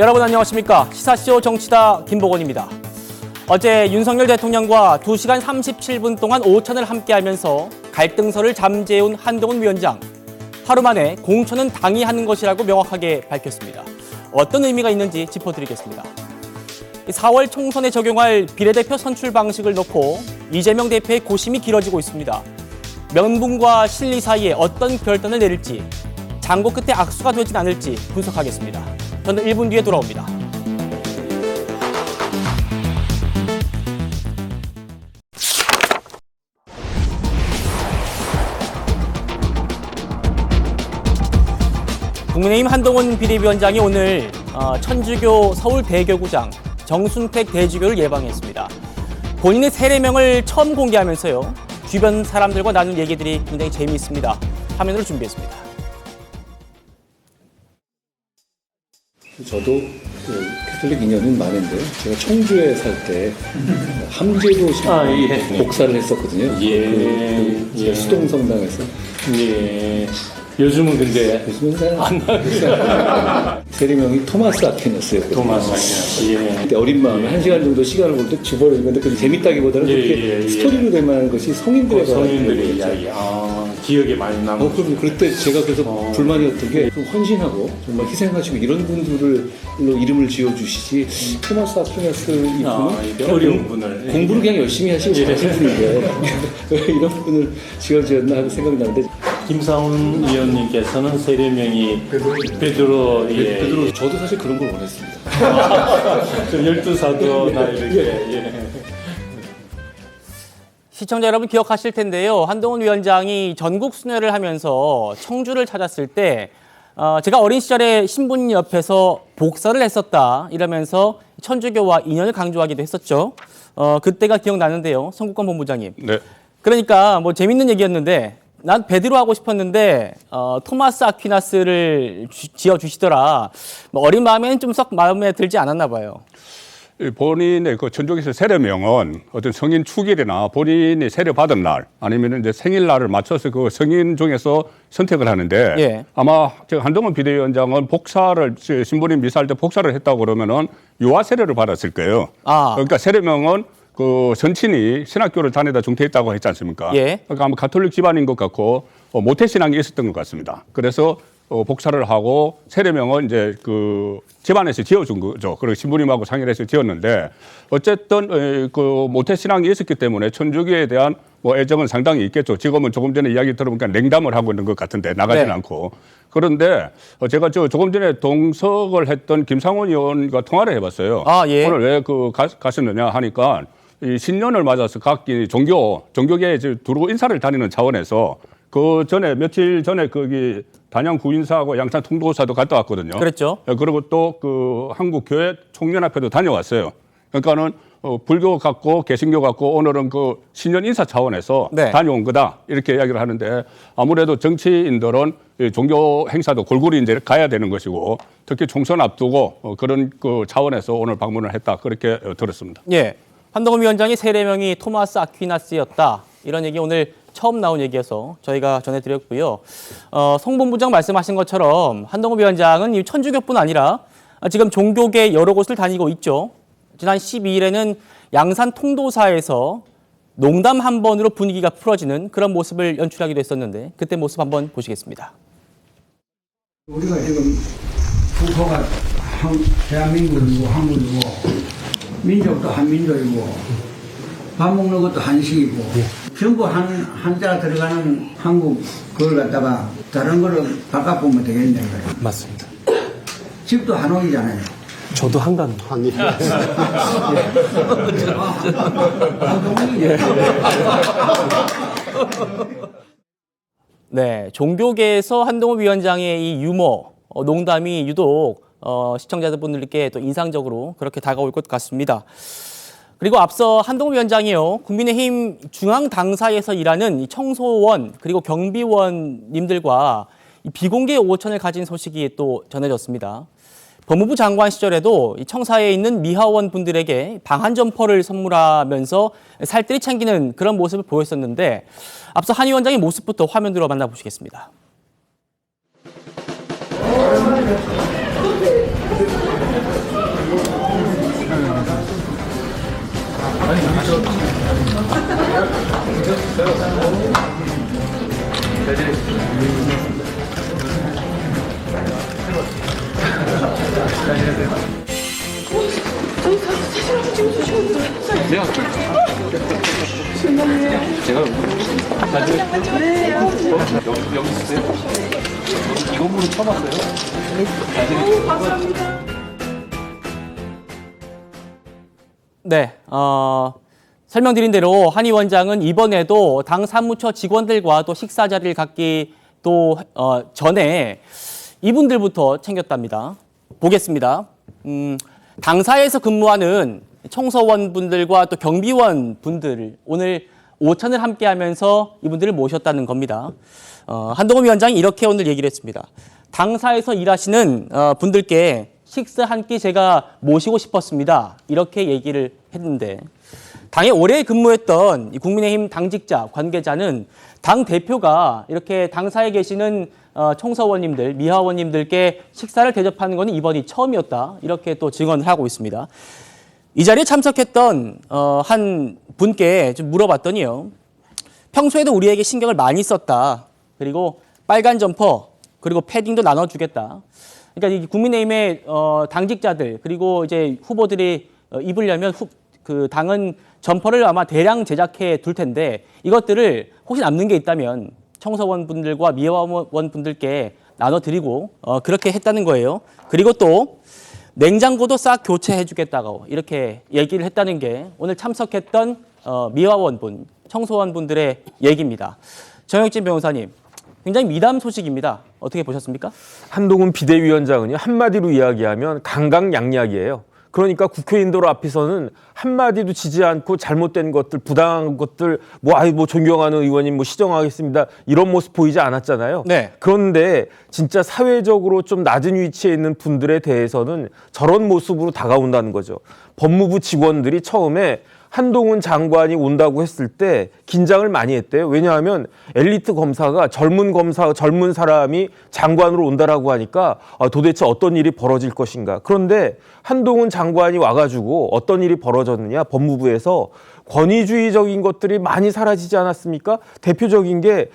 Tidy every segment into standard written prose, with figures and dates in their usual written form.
여러분 안녕하십니까? 시사쇼 정치다 김보건입니다. 어제 윤석열 대통령과 2시간 37분 동안 오찬을 함께하면서 갈등설을 잠재운 한동훈 위원장. 하루 만에 공천은 당이 하는 것이라고 명확하게 밝혔습니다. 어떤 의미가 있는지 짚어드리겠습니다. 4월 총선에 적용할 비례대표 선출 방식을 놓고 이재명 대표의 고심이 길어지고 있습니다. 명분과 실리 사이에 어떤 결단을 내릴지, 장고 끝에 악수가 되진 않을지 분석하겠습니다. 저는 1분 뒤에 돌아옵니다. 국민의힘 한동훈 비대위원장이 오늘 천주교 서울대교구장 정순택 대주교를 예방했습니다. 본인의 세례명을 처음 공개하면서요, 주변 사람들과 나눈 얘기들이 굉장히 재미있습니다. 화면으로 준비했습니다. 저도 캐톨릭 인연은 많은데 제가 청주에 살 때 함재도 신부 복사를 했었거든요. 그 수동 성당에서. 요즘은 근데 잘 안 나요. 세례명이 토마스 아퀴나스였거든요. 토마스 아퀴나스. 그때 어린 마음에 1시간 정도 시간을 볼 때 주버렸는데 그 재밌다기보다는 그렇게 스토리로 될 만한 것이 성인들의 이야기. 기억에 많이 남고. 그럴 때 제가 그래서 불만이었던 게 좀 헌신하고 정말 희생하시고 이런 분들로 이름을 지어주시지 토마스 아퀴나스 이분은 어려운 분을 공부를 그냥 열심히 하시고 잘하신 분인데 왜 이런 분을 지어지었나 하고 생각이 나는데 김상훈 의원님께서는 세례명이 베드로. 저도 사실 그런 걸 원했습니다. 좀 12사도나 이렇게. 시청자 여러분 기억하실 텐데요. 한동훈 위원장이 전국 순회를 하면서 청주를 찾았을 때 제가 어린 시절에 신부님 옆에서 복사를 했었다 이러면서 천주교와 인연을 강조하기도 했었죠. 그때가 기억나는데요. 성국권 본부장님. 네. 그러니까 뭐 재밌는 얘기였는데 난 베드로 하고 싶었는데 토마스 아퀴나스를 지어주시더라. 뭐 어린 마음에는 좀 썩 마음에 들지 않았나 봐요. 본인의 그 천주교에서 세례명은 어떤 성인 축일이나 본인이 세례 받은 날 아니면 이제 생일날을 맞춰서 그 성인 중에서 선택을 하는데 예. 아마 한동훈 비대위원장은 복사를 신부님 미사할 때 복사를 했다고 그러면은 유아 세례를 받았을 거예요. 그러니까 세례명은 그 선친이 신학교를 다니다 중퇴했다고 했지 않습니까? 예. 그러니까 아마 가톨릭 집안인 것 같고 모태 신앙이 있었던 것 같습니다. 그래서 복사를 하고 세례명은 이제 그 집안에서 지어준 거죠. 그리고 신부님하고 상의를 해서 지었는데 어쨌든 그 모태 신앙이 있었기 때문에 천주교에 대한 뭐 애정은 상당히 있겠죠. 지금은 조금 전에 이야기 들어보니까 냉담을 하고 있는 것 같은데 나가진 네. 않고. 그런데 제가 조금 전에 동석을 했던 김상훈 의원과 통화를 해봤어요. 예. 오늘 왜 그 가셨느냐 하니까 이 신년을 맞아서 각 종교계에 두루 인사를 다니는 차원에서 그 전에 며칠 전에 거기 단양 구인사하고 양산 통도사도 갔다 왔거든요. 그랬죠. 그리고 또 그 한국 교회 총연합회도 다녀왔어요. 그러니까는 불교 같고 개신교 같고 오늘은 그 신년 인사 차원에서 네. 다녀온 거다 이렇게 이야기를 하는데 아무래도 정치인들은 종교 행사도 골고루 이제 가야 되는 것이고 특히 총선 앞두고 그런 그 차원에서 오늘 방문을 했다 그렇게 들었습니다. 예. 한동훈 위원장의 세례명이 토마스 아퀴나스였다. 이런 얘기 오늘 처음 나온 얘기여서 저희가 전해드렸고요. 송 본부장 말씀하신 것처럼 한동훈 위원장은 이 천주교뿐 아니라 지금 종교계 여러 곳을 다니고 있죠. 지난 12일에는 양산 통도사에서 농담 한 번으로 분위기가 풀어지는 그런 모습을 연출하기도 했었는데 그때 모습 한번 보시겠습니다. 우리가 지금 국호가 대한민국이고 한국이고 민족도 한민족이고 밥 먹는 것도 한식이고 전부 한자 들어가는 한국 그걸 갖다가 다른 거를 바꿔보면 되겠네. 맞습니다. 집도 한옥이잖아요. 저도 한간. 네, 종교계에서 한동훈 위원장의 이 유머, 농담이 유독 시청자분들께 또 인상적으로 그렇게 다가올 것 같습니다. 그리고 앞서 한동훈 위원장이요, 국민의힘 중앙당사에서 일하는 청소원 그리고 경비원님들과 비공개 오천을 가진 소식이 또 전해졌습니다. 법무부 장관 시절에도 청사에 있는 미화원 분들에게 방한 점퍼를 선물하면서 살뜰히 챙기는 그런 모습을 보였었는데 앞서 한 위원장의 모습부터 화면으로 만나보시겠습니다. 네, 설명드린 대로 한 위원장은 이번에도 당 사무처 직원들과 또 식사 자리를 갖기 또 전에 이분들부터 챙겼답니다. 보겠습니다. 당사에서 근무하는 청소원 분들과 또 경비원 분들 오늘 오찬을 함께 하면서 이분들을 모셨다는 겁니다. 한동훈 위원장이 이렇게 오늘 얘기를 했습니다. 당사에서 일하시는 분들께 식사 한 끼 제가 모시고 싶었습니다. 이렇게 얘기를 했는데 당에 오래 근무했던 이 국민의힘 당직자, 관계자는 당 대표가 이렇게 당사에 계시는 청서원님들, 미화원님들께 식사를 대접하는 건 이번이 처음이었다. 이렇게 또 증언을 하고 있습니다. 이 자리에 참석했던 한 분께 좀 물어봤더니요. 평소에도 우리에게 신경을 많이 썼다. 그리고 빨간 점퍼, 그리고 패딩도 나눠주겠다. 그러니까 이 국민의힘의 당직자들 그리고 이제 후보들이 입으려면 그 당은 점퍼를 아마 대량 제작해 둘 텐데 이것들을 혹시 남는 게 있다면 청소원 분들과 미화원 분들께 나눠드리고 그렇게 했다는 거예요. 그리고 또 냉장고도 싹 교체해 주겠다고 이렇게 얘기를 했다는 게 오늘 참석했던 미화원 분, 청소원 분들의 얘기입니다. 정혁진 변호사님, 굉장히 미담 소식입니다. 어떻게 보셨습니까? 한동훈 비대위원장은요, 한마디로 이야기하면 강강약약이에요. 그러니까 국회의원들 앞에서는 한마디도 지지 않고 잘못된 것들, 부당한 것들, 뭐 존경하는 의원님 시정하겠습니다. 이런 모습 보이지 않았잖아요. 네. 그런데 진짜 사회적으로 좀 낮은 위치에 있는 분들에 대해서는 저런 모습으로 다가온다는 거죠. 법무부 직원들이 처음에 한동훈 장관이 온다고 했을 때 긴장을 많이 했대요. 왜냐하면 엘리트 검사가 젊은 사람이 장관으로 온다라고 하니까 도대체 어떤 일이 벌어질 것인가. 그런데 한동훈 장관이 와가지고 어떤 일이 벌어졌느냐. 법무부에서 권위주의적인 것들이 많이 사라지지 않았습니까? 대표적인 게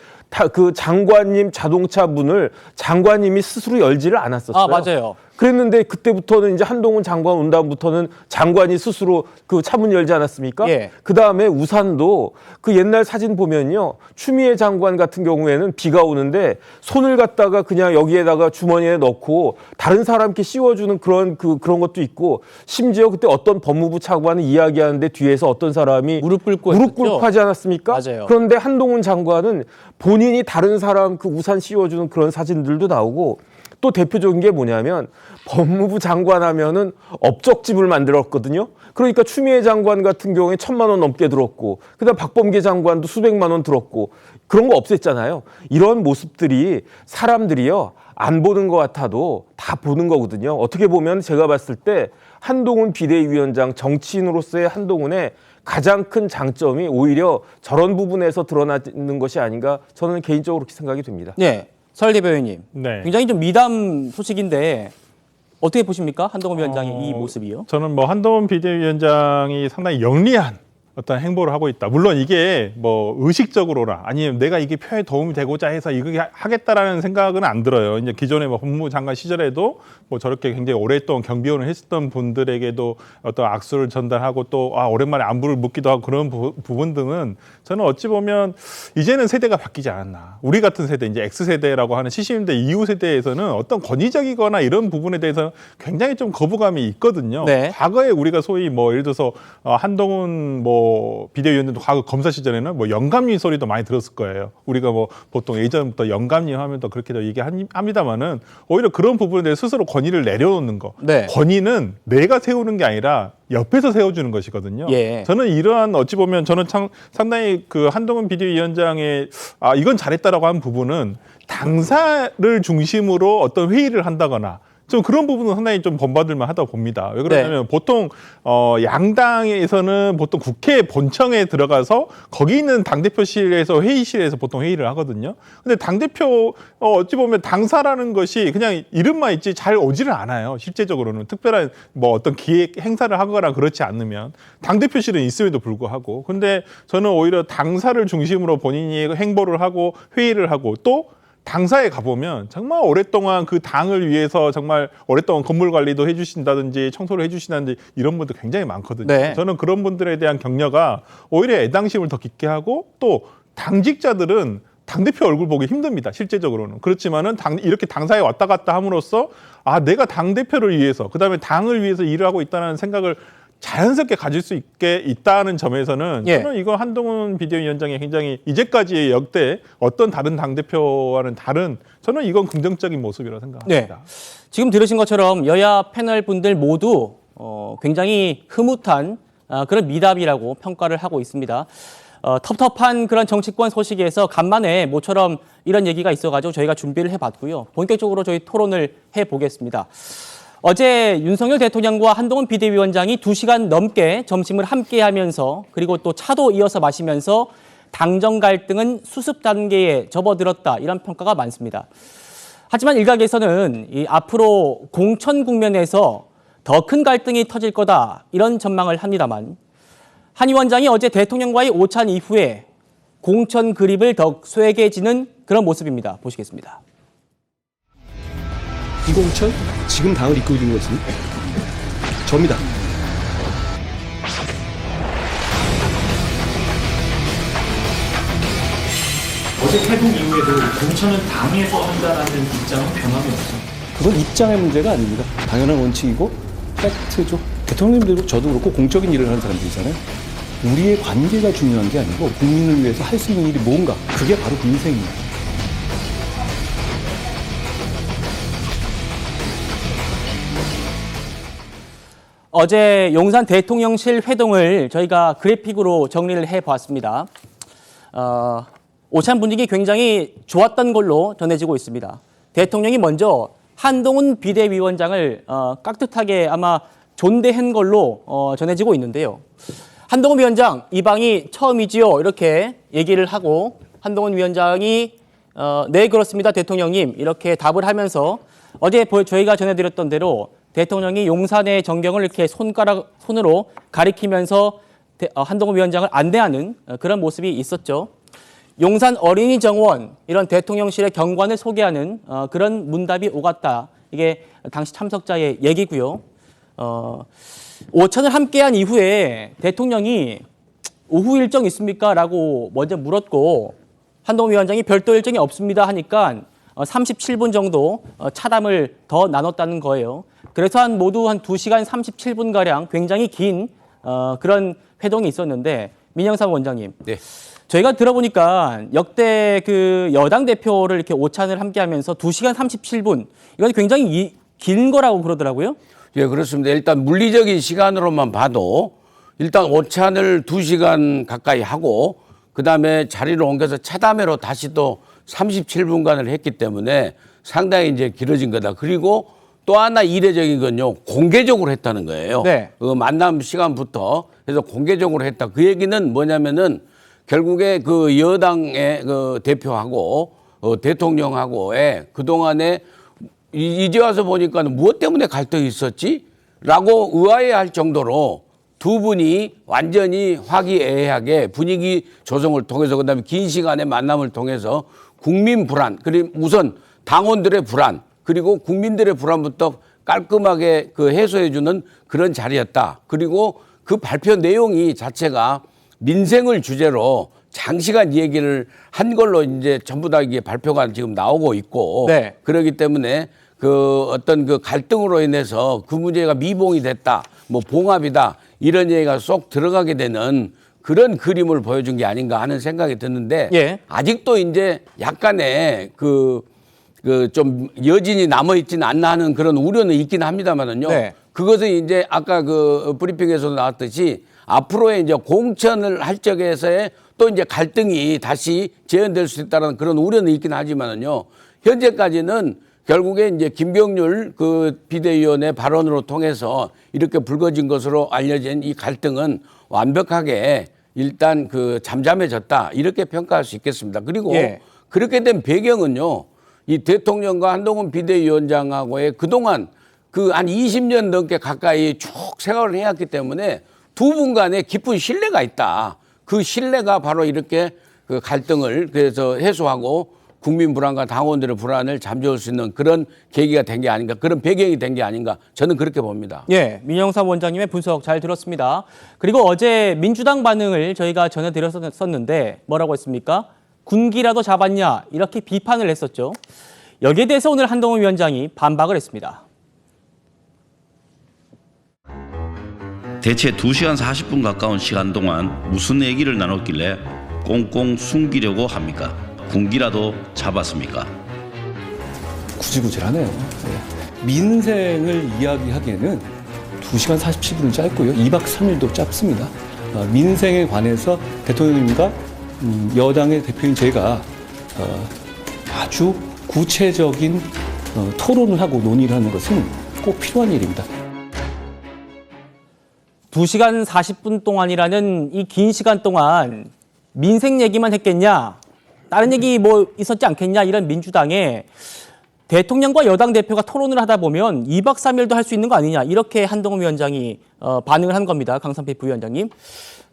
그 장관님 자동차 문을 장관님이 스스로 열지를 않았었어요. 아, 맞아요. 그랬는데 그때부터는 이제 한동훈 장관 온 다음부터는 장관이 스스로 그 차문 열지 않았습니까? 예. 그 다음에 우산도 그 옛날 사진 보면요. 추미애 장관 같은 경우에는 비가 오는데 손을 갖다가 그냥 여기에다가 주머니에 넣고 다른 사람께 씌워주는 그런 것도 있고 심지어 그때 어떤 법무부 차관은 이야기하는데 뒤에서 어떤 사람이 무릎 꿇고 하지 않았습니까? 맞아요. 그런데 한동훈 장관은 본인이 다른 사람 그 우산 씌워주는 그런 사진들도 나오고 또 대표적인 게 뭐냐면 법무부 장관 하면은 업적집을 만들었거든요. 그러니까 추미애 장관 같은 경우에 1,000만 원 넘게 들었고 그다음 박범계 장관도 수백만 원 들었고 그런 거 없앴잖아요. 이런 모습들이 사람들이요. 안 보는 것 같아도 다 보는 거거든요. 어떻게 보면 제가 봤을 때 한동훈 비대위원장 정치인으로서의 한동훈의 가장 큰 장점이 오히려 저런 부분에서 드러나는 것이 아닌가 저는 개인적으로 그렇게 생각이 됩니다. 네, 설 대변인님. 네. 굉장히 좀 미담 소식인데 어떻게 보십니까? 한동훈 위원장의 이 모습이요. 저는 한동훈 비대위원장이 상당히 영리한 어떤 행보를 하고 있다. 물론 이게 의식적으로나 아니면 내가 이게 표에 도움이 되고자 해서 이거 하겠다라는 생각은 안 들어요. 이제 기존에 법무부 장관 시절에도 저렇게 굉장히 오랫동안 경비원을 했었던 분들에게도 어떤 악수를 전달하고 또 오랜만에 안부를 묻기도 하고 그런 부분 등은 저는 어찌 보면 이제는 세대가 바뀌지 않았나. 우리 같은 세대, 이제 X세대라고 하는 70년대 이후 세대에서는 어떤 권위적이거나 이런 부분에 대해서 굉장히 좀 거부감이 있거든요. 네. 과거에 우리가 소위 예를 들어서 한동훈 비대위원장도 과거 검사 시절에는 영감님 소리도 많이 들었을 거예요. 우리가 보통 예전부터 영감님 하면 또 그렇게 얘기합니다만은 오히려 그런 부분에 대해 스스로 권위를 내려놓는 거. 네. 권위는 내가 세우는 게 아니라 옆에서 세워주는 것이거든요. 예. 저는 이러한 어찌 보면 저는 상당히 그 한동훈 비대위원장의 이건 잘했다라고 한 부분은 당사를 중심으로 어떤 회의를 한다거나 좀 그런 부분은 상당히 좀 본받을 만하다고 봅니다. 왜 그러냐면 네. 보통 양당에서는 보통 국회 본청에 들어가서 거기 있는 당대표실에서 회의실에서 보통 회의를 하거든요. 근데 당대표 어찌 보면 당사라는 것이 그냥 이름만 있지 잘 오지를 않아요. 실제적으로는 특별한 어떤 기획 행사를 하거나 그렇지 않으면 당대표실은 있음에도 불구하고. 근데 저는 오히려 당사를 중심으로 본인이 행보를 하고 회의를 하고 또 당사에 가보면 정말 오랫동안 그 당을 위해서 정말 오랫동안 건물 관리도 해주신다든지 청소를 해주신다든지 이런 분들 굉장히 많거든요. 네. 저는 그런 분들에 대한 격려가 오히려 애당심을 더 깊게 하고 또 당직자들은 당대표 얼굴 보기 힘듭니다. 실제적으로는. 그렇지만은 이렇게 당사에 왔다 갔다 함으로써 아, 내가 당대표를 위해서 그다음에 당을 위해서 일을 하고 있다는 생각을 자연스럽게 가질 수 있게 있다는 점에서는 예. 저는 이거 한동훈 비대위원장이 굉장히 이제까지의 역대 어떤 다른 당대표와는 다른 저는 이건 긍정적인 모습이라고 생각합니다. 지금 들으신 것처럼 여야 패널 분들 모두 굉장히 흐뭇한 그런 미답이라고 평가를 하고 있습니다. 텁텁한 그런 정치권 소식에서 간만에 모처럼 이런 얘기가 있어가지고 저희가 준비를 해봤고요. 본격적으로 저희 토론을 해보겠습니다. 어제 윤석열 대통령과 한동훈 비대위원장이 2시간 넘게 점심을 함께 하면서 그리고 또 차도 이어서 마시면서 당정 갈등은 수습 단계에 접어들었다 이런 평가가 많습니다. 하지만 일각에서는 이 앞으로 공천 국면에서 더 큰 갈등이 터질 거다 이런 전망을 합니다만 한 위원장이 어제 대통령과의 오찬 이후에 공천 그립을 더욱 쇠개지는 그런 모습입니다. 보시겠습니다. 이공천 지금 당을 이끌고 있는 것은 저입니다. 어제 태국 이후에도 공천은 당에서 한다라는 입장은 변함이 없어요. 그건 입장의 문제가 아닙니다. 당연한 원칙이고 팩트죠. 대통령님도 저도 그렇고 공적인 일을 하는 사람들이잖아요. 우리의 관계가 중요한 게 아니고 국민을 위해서 할 수 있는 일이 뭔가 그게 바로 민생입니다. 어제 용산 대통령실 회동을 저희가 그래픽으로 정리를 해봤습니다. 오찬 분위기 굉장히 좋았던 걸로 전해지고 있습니다. 대통령이 먼저 한동훈 비대위원장을 깍듯하게 아마 존대한 걸로 전해지고 있는데요. 한동훈 위원장, 이 방이 처음이지요. 이렇게 얘기를 하고 한동훈 위원장이 네, 그렇습니다. 대통령님. 이렇게 답을 하면서 어제 저희가 전해드렸던 대로 대통령이 용산의 전경을 이렇게 손으로 가리키면서 한동훈 위원장을 안내하는 그런 모습이 있었죠. 용산 어린이 정원 이런 대통령실의 경관을 소개하는 그런 문답이 오갔다. 이게 당시 참석자의 얘기고요. 오찬을 함께한 이후에 대통령이 오후 일정 있습니까? 라고 먼저 물었고 한동훈 위원장이 별도 일정이 없습니다 하니까 37분 정도 차담을 더 나눴다는 거예요. 그래서 모두 한 2시간 37분가량 굉장히 긴 그런 회동이 있었는데 민영삼 원장님. 네. 저희가 들어보니까 역대 그 여당 대표를 이렇게 오찬을 함께 하면서 2시간 37분 이건 굉장히 긴 거라고 그러더라고요. 예, 그렇습니다. 일단 물리적인 시간으로만 봐도 일단 오찬을 2시간 가까이 하고 그다음에 자리를 옮겨서 차담회로 다시 또 37분간을 했기 때문에 상당히 이제 길어진 거다. 그리고 또 하나 이례적인 건요, 공개적으로 했다는 거예요. 네. 그 만남 시간부터 해서 공개적으로 했다. 그 얘기는 뭐냐면은 결국에 그 여당의 그 대표하고 대통령하고의 그동안에 이제 와서 보니까 무엇 때문에 갈등이 있었지? 라고 의아해할 정도로 두 분이 완전히 화기애애하게 분위기 조성을 통해서 그다음에 긴 시간의 만남을 통해서 국민 불안, 그리고 우선 당원들의 불안, 그리고 국민들의 불안부터 깔끔하게 그 해소해주는 그런 자리였다. 그리고 그 발표 내용이 자체가 민생을 주제로 장시간 얘기를 한 걸로 이제 전부 다 이게 발표가 지금 나오고 있고 네. 그렇기 때문에 그 어떤 그 갈등으로 인해서 그 문제가 미봉이 됐다, 뭐 봉합이다 이런 얘기가 쏙 들어가게 되는 그런 그림을 보여준 게 아닌가 하는 생각이 드는데 예. 아직도 이제 약간의 그 좀 여진이 남아있지는 않나 하는 그런 우려는 있긴 합니다만은요. 네. 그것은 이제 아까 그 브리핑에서도 나왔듯이 앞으로의 이제 공천을 할 적에서의 또 이제 갈등이 다시 재현될 수 있다는 그런 우려는 있긴 하지만은요. 현재까지는 결국에 이제 김병률 그 비대위원의 발언으로 통해서 이렇게 불거진 것으로 알려진 이 갈등은 완벽하게 일단 그 잠잠해졌다 이렇게 평가할 수 있겠습니다. 그리고 예. 그렇게 된 배경은요. 이 대통령과 한동훈 비대위원장하고의 그동안 그 한 20년 넘게 가까이 쭉 생활을 해왔기 때문에 두 분 간에 깊은 신뢰가 있다. 그 신뢰가 바로 이렇게 그 갈등을 그래서 해소하고 국민 불안과 당원들의 불안을 잠재울 수 있는 그런 계기가 된 게 아닌가, 그런 배경이 된 게 아닌가, 저는 그렇게 봅니다. 예, 민영삼 원장님의 분석 잘 들었습니다. 그리고 어제 민주당 반응을 저희가 전해드렸었는데 뭐라고 했습니까? 군기라도 잡았냐 이렇게 비판을 했었죠. 여기에 대해서 오늘 한동훈 위원장이 반박을 했습니다. 대체 2시간 40분 가까운 시간 동안 무슨 얘기를 나눴길래 꽁꽁 숨기려고 합니까? 군기라도 잡았습니까? 구질구질하네요. 예. 민생을 이야기하기에는 2시간 47분은 짧고요. 2박 3일도 짧습니다. 민생에 관해서 대통령님과 여당의 대표인 제가 아주 구체적인 토론을 하고 논의를 하는 것은 꼭 필요한 일입니다. 2시간 40분 동안이라는 이 긴 시간 동안 민생 얘기만 했겠냐? 다른 얘기 뭐 있었지 않겠냐? 이런 민주당에 대통령과 여당 대표가 토론을 하다 보면 2박 3일도 할 수 있는 거 아니냐? 이렇게 한동훈 위원장이 반응을 한 겁니다. 강성필 부위원장님.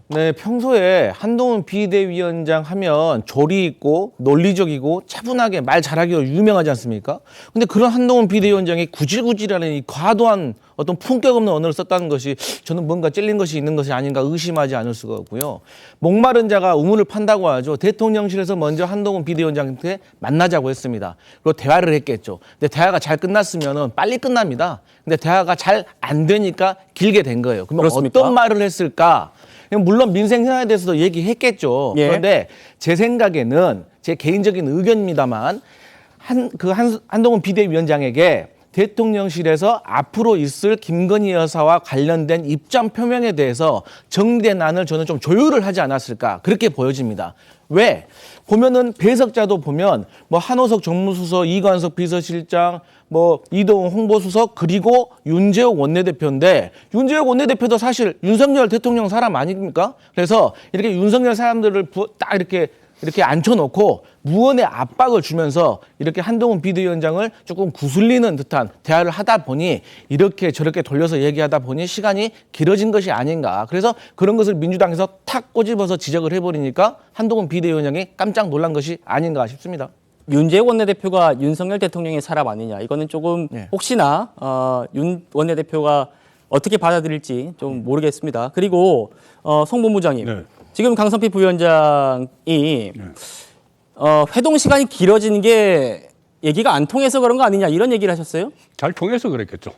네, 평소에 한동훈 비대위원장 하면 조리 있고 논리적이고 차분하게 말 잘하기로 유명하지 않습니까? 근데 그런 한동훈 비대위원장이 구질구질하는 이 과도한 어떤 품격 없는 언어를 썼다는 것이 저는 뭔가 찔린 것이 있는 것이 아닌가 의심하지 않을 수가 없고요. 목마른 자가 우물을 판다고 하죠. 대통령실에서 먼저 한동훈 비대위원장한테 만나자고 했습니다. 그리고 대화를 했겠죠. 근데 대화가 잘 끝났으면 빨리 끝납니다. 근데 대화가 잘 안 되니까 길게 된 거예요. 그러면 그렇습니까? 어떤 말을 했을까? 물론 민생 현안에 대해서도 얘기했겠죠. 예. 그런데 제 생각에는 제 개인적인 의견입니다만 한동훈 비대위원장에게 대통령실에서 앞으로 있을 김건희 여사와 관련된 입장 표명에 대해서 정리된 안을 저는 좀 조율을 하지 않았을까 그렇게 보여집니다. 왜? 보면은 배석자도 보면 뭐 한호석 정무수석, 이관석 비서실장, 뭐 이동훈 홍보수석 그리고 윤재욱 원내대표인데 윤재욱 원내대표도 사실 윤석열 대통령 사람 아닙니까? 그래서 이렇게 윤석열 사람들을 딱 이렇게 앉혀놓고 무언의 압박을 주면서 이렇게 한동훈 비대위원장을 조금 구슬리는 듯한 대화를 하다 보니 이렇게 저렇게 돌려서 얘기하다 보니 시간이 길어진 것이 아닌가. 그래서 그런 것을 민주당에서 탁 꼬집어서 지적을 해버리니까 한동훈 비대위원장이 깜짝 놀란 것이 아닌가 싶습니다. 윤재욱 원내대표가 윤석열 대통령의 사람 아니냐. 이거는 조금 혹시나 윤 원내대표가 어떻게 받아들일지 좀 모르겠습니다. 그리고 송 본부장님. 네. 지금 강성필 부위원장이 회동 시간이 길어지는 게 얘기가 안 통해서 그런 거 아니냐 이런 얘기를 하셨어요? 잘 통해서 그랬겠죠.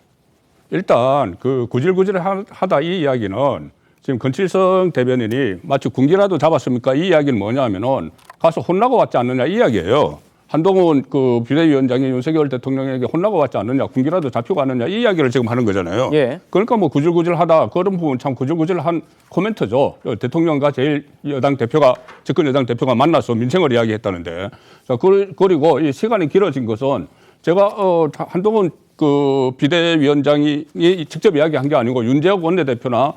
일단 그 구질구질하다 이 이야기는 지금 건칠성 대변인이 마치 군기라도 잡았습니까? 이 이야기는 뭐냐면은 가서 혼나고 왔지 않느냐 이 이야기예요. 한동훈 그 비대위원장이 윤석열 대통령에게 혼나고 왔지 않느냐, 군기라도 잡히고 왔느냐 이 이야기를 지금 하는 거잖아요. 예. 그러니까 뭐 구질구질하다 그런 부분 참 구질구질한 코멘트죠. 대통령과 제일 여당 대표가 집권 여당 대표가 만나서 민생을 이야기했다는데, 자 그리고 이 시간이 길어진 것은 제가 한동훈 그 비대위원장이 직접 이야기한 게 아니고 윤재욱 원내대표나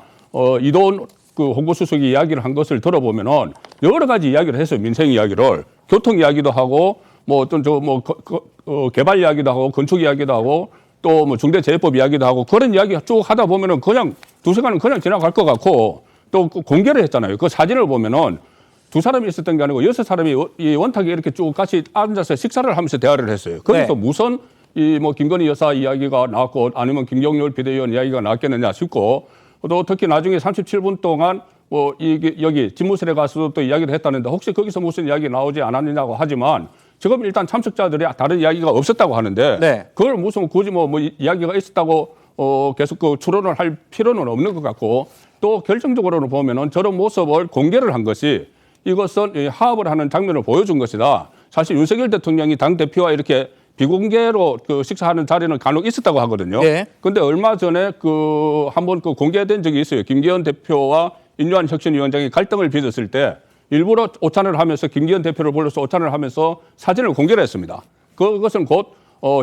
이동훈 그 홍보수석이 이야기를 한 것을 들어보면은 여러 가지 이야기를 했어요. 민생 이야기를 교통 이야기도 하고. 뭐 어떤 개발 이야기도 하고 건축 이야기도 하고 또 뭐 중대재해법 이야기도 하고 그런 이야기 쭉 하다 보면은 그냥 2시간은 그냥 지나갈 것 같고 또 공개를 했잖아요. 그 사진을 보면은 2사람이 있었던 게 아니고 6사람이 이 원탁에 이렇게 쭉 같이 앉아서 식사를 하면서 대화를 했어요. 거기서 무슨 이 뭐 김건희 여사 이야기가 나왔고 아니면 김경률 비대위원 이야기가 나왔겠느냐 싶고 또 특히 나중에 37분 동안 뭐 이게 여기 집무실에 가서도 또 이야기를 했다는데 혹시 거기서 무슨 이야기 나오지 않았느냐고 하지만 지금 일단 참석자들이 다른 이야기가 없었다고 하는데 그걸 무슨 굳이 뭐 이야기가 있었다고 계속 그 추론을 할 필요는 없는 것 같고 또 결정적으로는 보면은 저런 모습을 공개를 한 것이 이것은 하합을 하는 장면을 보여준 것이다. 사실 윤석열 대통령이 당 대표와 이렇게 비공개로 그 식사하는 자리는 간혹 있었다고 하거든요. 그런데 얼마 전에 그 한번 그 공개된 적이 있어요. 김기현 대표와 인류한 혁신위원장이 갈등을 빚었을 때. 일부러 오찬을 하면서 김기현 대표를 불러서 오찬을 하면서 사진을 공개를 했습니다. 그것은 곧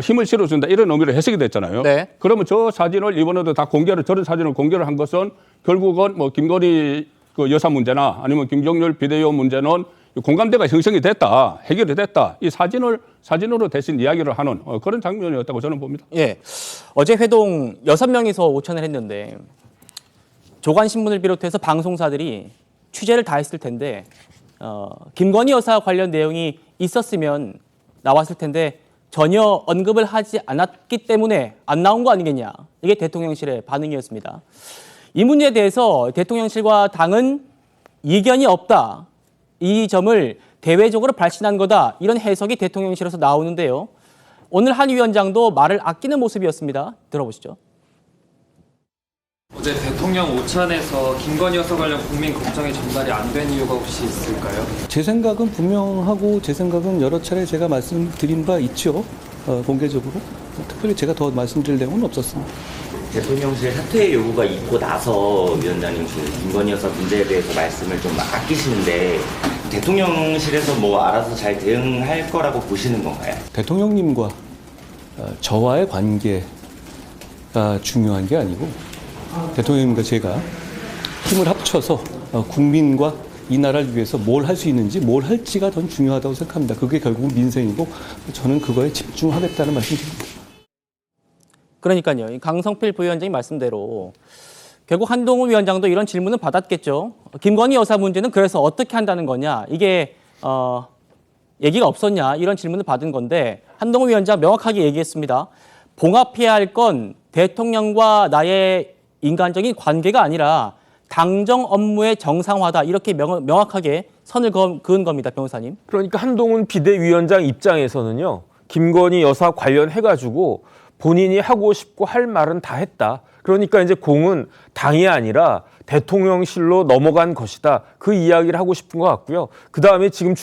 힘을 실어준다 이런 의미로 해석이 됐잖아요. 그러면 저 사진을 이번에도 다 저런 사진을 공개를 한 것은 결국은 뭐 김건희 그 여사 문제나 아니면 김경률 비대위원 문제는 공감대가 형성이 됐다, 해결이 됐다. 이 사진으로 대신 이야기를 하는 그런 장면이었다고 저는 봅니다. 예. 어제 회동 6명이서 오찬을 했는데 조간신문을 비롯해서 방송사들이 취재를 다 했을 텐데 김건희 여사 관련 내용이 있었으면 나왔을 텐데 전혀 언급을 하지 않았기 때문에 안 나온 거 아니겠냐. 이게 대통령실의 반응이었습니다. 이 문제에 대해서 대통령실과 당은 이견이 없다. 이 점을 대외적으로 발신한 거다. 이런 해석이 대통령실에서 나오는데요. 오늘 한 위원장도 말을 아끼는 모습이었습니다. 들어보시죠. 어제 대통령 오찬에서 김건희 여사 관련 국민 걱정이 전달이 안 된 이유가 혹시 있을까요? 제 생각은 분명하고 제 생각은 여러 차례 제가 말씀드린 바 있죠. 공개적으로. 특별히 제가 더 말씀드릴 내용은 없었습니다. 대통령실 사퇴 요구가 있고 나서 위원장님 그 김건희 여사 문제에 대해서 말씀을 좀 아끼시는데 대통령실에서 뭐 알아서 잘 대응할 거라고 보시는 건가요? 대통령님과 저와의 관계가 중요한 게 아니고 대통령님과 제가 힘을 합쳐서 국민과 이 나라를 위해서 뭘 할 수 있는지 뭘 할지가 더 중요하다고 생각합니다. 그게 결국은 민생이고 저는 그거에 집중하겠다는 말씀드립니다. 그러니까요. 이 강성필 부위원장이 말씀대로 결국 한동훈 위원장도 이런 질문을 받았겠죠. 김건희 여사 문제는 그래서 어떻게 한다는 거냐. 이게 얘기가 없었냐. 이런 질문을 받은 건데 한동훈 위원장 명확하게 얘기했습니다. 봉합해야 할 건 대통령과 나의 인간적인 관계가 아니라 당정 업무의 정상화다. 이렇게 명확하게 선을 그은 겁니다. 변호사님. 그러니까 한동훈 비대위원장 입장에서는요. 김건희 여사 관련해가지고 본인이 하고 싶고 할 말은 다 했다. 그러니까 이제 공은 당이 아니라 대통령실로 넘어간 것이다. 그 이야기를 하고 싶은 것 같고요. 그다음에 지금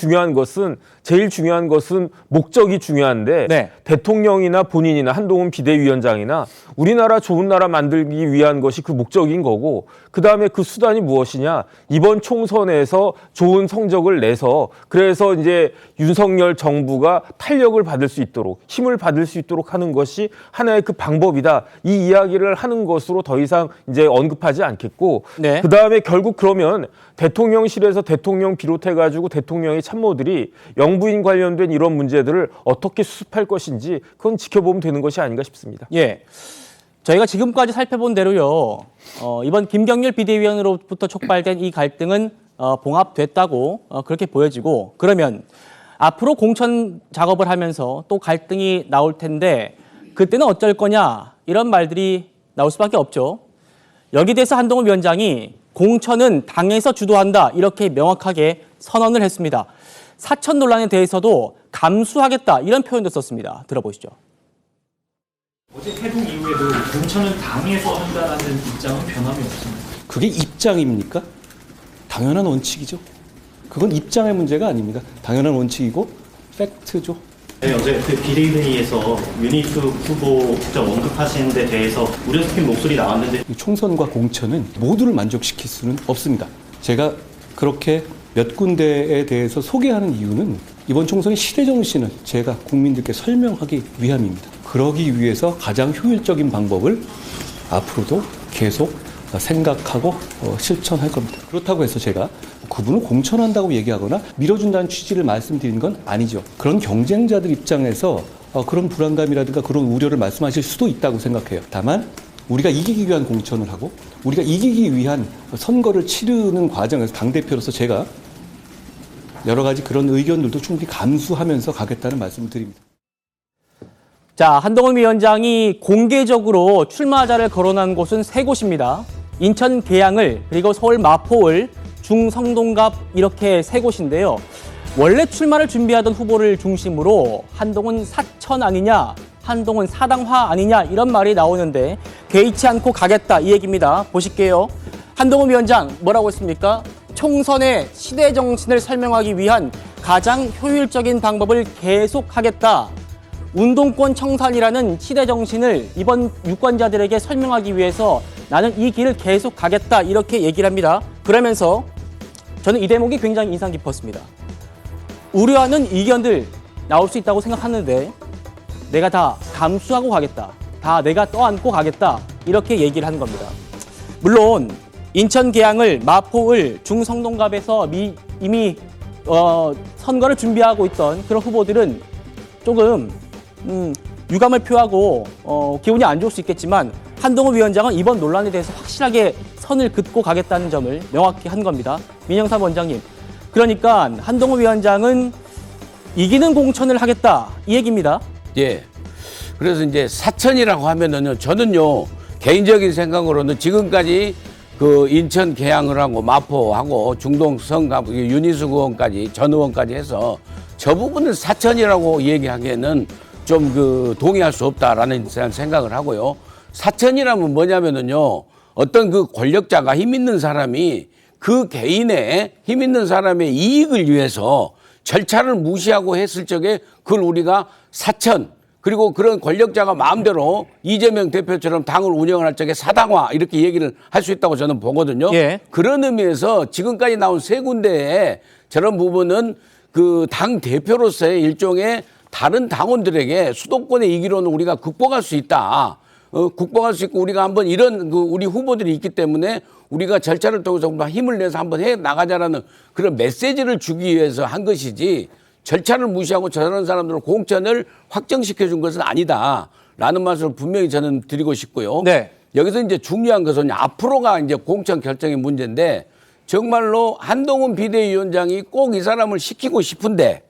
제일 중요한 것은 목적이 중요한데 네. 대통령이나 본인이나 한동훈 비대위원장이나 우리나라 좋은 나라 만들기 위한 것이 그 목적인 거고 그다음에 그 수단이 무엇이냐. 이번 총선에서 좋은 성적을 내서 그래서 이제 윤석열 정부가 탄력을 받을 수 있도록 힘을 받을 수 있도록 하는 것이 하나의 그 방법이다. 이 이야기를 하는 것으로 더 이상 이제 언급하지 않겠고 네. 그다음에 결국 그러면 대통령실에서 대통령 비롯해가지고 대통령의 참모들이 영부인 관련된 이런 문제들을 어떻게 수습할 것인지 그건 지켜보면 되는 것이 아닌가 싶습니다. 예, 저희가 지금까지 살펴본 대로요. 이번 김경률 비대위원으로부터 촉발된 이 갈등은 봉합됐다고 그렇게 보여지고 그러면 앞으로 공천 작업을 하면서 또 갈등이 나올 텐데 그때는 어쩔 거냐 이런 말들이 나올 수밖에 없죠. 여기 대해서 한동훈 위원장이 공천은 당에서 주도한다 이렇게 명확하게 선언을 했습니다. 사천 논란에 대해서도 감수하겠다 이런 표현도 썼습니다. 들어보시죠. 어제 태동 이후에도 공천은 당에서 한다라는 입장은 변함이 없습니다. 그게 입장입니까? 당연한 원칙이죠. 그건 입장의 문제가 아닙니다. 당연한 원칙이고 팩트죠. 네, 어제 그 비대위회의에서 윤희숙 후보 직접 언급하신 데 대해서 우려시킨 목소리 나왔는데 총선과 공천은 모두를 만족시킬 수는 없습니다. 제가 그렇게 몇 군데에 대해서 소개하는 이유는 이번 총선의 시대정신을 제가 국민들께 설명하기 위함입니다. 그러기 위해서 가장 효율적인 방법을 앞으로도 계속 생각하고 실천할 겁니다. 그렇다고 해서 제가 그분을 공천한다고 얘기하거나 밀어준다는 취지를 말씀드린 건 아니죠. 그런 경쟁자들 입장에서 그런 불안감이라든가 그런 우려를 말씀하실 수도 있다고 생각해요. 다만 우리가 이기기 위한 공천을 하고 우리가 이기기 위한 선거를 치르는 과정에서 당대표로서 제가 여러 가지 그런 의견들도 충분히 감수하면서 가겠다는 말씀을 드립니다. 자, 한동훈 위원장이 공개적으로 출마자를 거론한 곳은 3곳입니다. 인천 계양을 그리고 서울 마포을 중성동갑 이렇게 3곳인데요. 원래 출마를 준비하던 후보를 중심으로 한동훈 사천 아니냐, 한동훈 사당화 아니냐 이런 말이 나오는데 개의치 않고 가겠다 이 얘기입니다. 보실게요. 한동훈 위원장 뭐라고 했습니까? 총선의 시대 정신을 설명하기 위한 가장 효율적인 방법을 계속하겠다. 운동권 청산이라는 시대 정신을 이번 유권자들에게 설명하기 위해서 나는 이 길을 계속 가겠다 이렇게 얘기를 합니다. 그러면서 저는 이 대목이 굉장히 인상 깊었습니다. 우려하는 의견들 나올 수 있다고 생각하는데 내가 다 감수하고 가겠다. 다 내가 떠안고 가겠다. 이렇게 얘기를 하는 겁니다. 물론 인천 계양을 마포을 중성동갑에서 이미 선거를 준비하고 있던 그런 후보들은 조금 유감을 표하고 기분이 안 좋을 수 있겠지만 한동훈 위원장은 이번 논란에 대해서 확실하게 선을 긋고 가겠다는 점을 명확히 한 겁니다. 민영삼 원장님. 그러니까 한동훈 위원장은 이기는 공천을 하겠다 이 얘기입니다. 예. 그래서 이제 사천이라고 하면은요, 저는요, 개인적인 생각으로는 지금까지 그 인천 계양을 하고 마포하고 중동 성가고 윤희숙 의원까지 전 의원까지 해서 저 부분은 사천이라고 얘기하기에는 좀 그 동의할 수 없다라는 생각을 하고요. 사천이라면 뭐냐면은요, 어떤 그 권력자가 힘 있는 사람이 그 개인의 힘 있는 사람의 이익을 위해서 절차를 무시하고 했을 적에 그걸 우리가 사천, 그리고 그런 권력자가 마음대로 이재명 대표처럼 당을 운영을 할 적에 사당화 이렇게 얘기를 할 수 있다고 저는 보거든요. 예. 그런 의미에서 지금까지 나온 세 군데에 저런 부분은 그 당 대표로서의 일종의 다른 당원들에게 수도권의 이기로는 우리가 극복할 수 있다. 국방할 수 있고 우리가 한번 이런 그 우리 후보들이 있기 때문에 우리가 절차를 통해서 힘을 내서 한번 해 나가자라는 그런 메시지를 주기 위해서 한 것이지 절차를 무시하고 저런 사람들을 공천을 확정시켜 준 것은 아니다라는 말씀을 분명히 저는 드리고 싶고요. 네. 여기서 이제 중요한 것은 앞으로가 이제 공천 결정의 문제인데 정말로 한동훈 비대위원장이 꼭 이 사람을 시키고 싶은데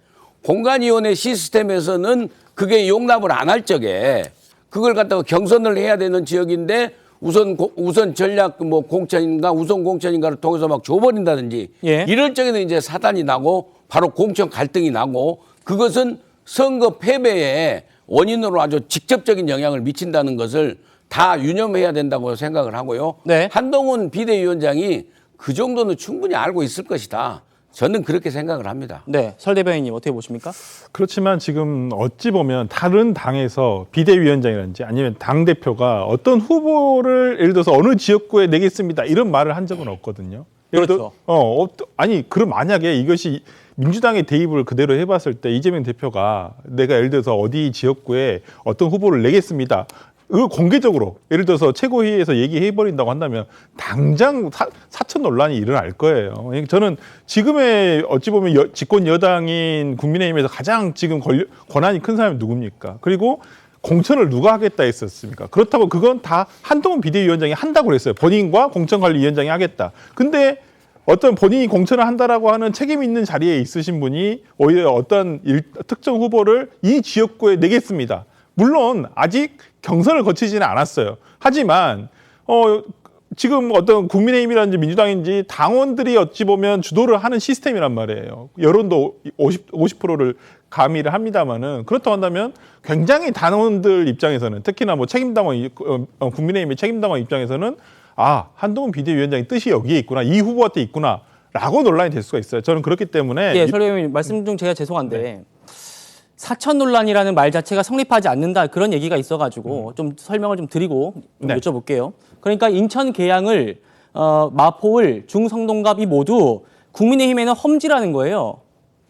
공관위원회 시스템에서는 그게 용납을 안 할 적에 그걸 갖다가 경선을 해야 되는 지역인데 우선 전략 뭐 공천인가 우선 공천인가를 통해서 막 줘버린다든지 예. 이럴 적에는 이제 사단이 나고 바로 공천 갈등이 나고 그것은 선거 패배의 원인으로 아주 직접적인 영향을 미친다는 것을 다 유념해야 된다고 생각을 하고요. 네. 한동훈 비대위원장이 그 정도는 충분히 알고 있을 것이다. 저는 그렇게 생각을 합니다. 네, 설 대변인님 어떻게 보십니까? 그렇지만 지금 어찌 보면 다른 당에서 비대위원장이라든지 아니면 당대표가 어떤 후보를 예를 들어서 어느 지역구에 내겠습니다 이런 말을 한 적은 없거든요. 그렇죠. 아니 그럼 만약에 이것이 민주당의 대입을 그대로 해봤을 때 이재명 대표가 내가 예를 들어서 어디 지역구에 어떤 후보를 내겠습니다. 이걸 공개적으로 예를 들어서 최고회의에서 얘기해버린다고 한다면 당장 사천 논란이 일어날 거예요. 저는 지금의 어찌 보면 집권 여당인 국민의힘에서 가장 지금 권한이 큰 사람이 누굽니까? 그리고 공천을 누가 하겠다 했었습니까? 그렇다고 그건 다 한동훈 비대위원장이 한다고 그랬어요. 본인과 공천관리위원장이 하겠다. 근데 어떤 본인이 공천을 한다라고 하는 책임 있는 자리에 있으신 분이 오히려 어떤 특정 후보를 이 지역구에 내겠습니다. 물론 아직 경선을 거치지는 않았어요. 하지만 지금 어떤 국민의힘이라든지 민주당인지 당원들이 어찌 보면 주도를 하는 시스템이란 말이에요. 여론도 50%를 가미를 합니다만은 그렇다고 한다면 굉장히 당원들 입장에서는 특히나 뭐 책임당원 국민의힘의 책임당원 입장에서는 아 한동훈 비대위원장의 뜻이 여기에 있구나 이 후보한테 있구나라고 논란이 될 수가 있어요. 저는 그렇기 때문에 설 대변인 말씀 중 제가 죄송한데. 네. 사천 논란이라는 말 자체가 성립하지 않는다 그런 얘기가 있어가지고 좀 설명을 좀 드리고 좀 네. 여쭤볼게요. 그러니까 인천 계양을 마포을 중성동갑 이 모두 국민의힘에는 험지라는 거예요.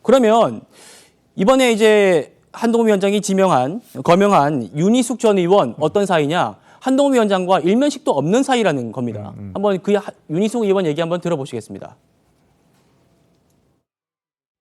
그러면 이번에 이제 한동훈 위원장이 거명한 윤희숙 전 의원 어떤 사이냐? 한동훈 위원장과 일면식도 없는 사이라는 겁니다. 한번 그 윤희숙 의원 얘기 한번 들어보시겠습니다.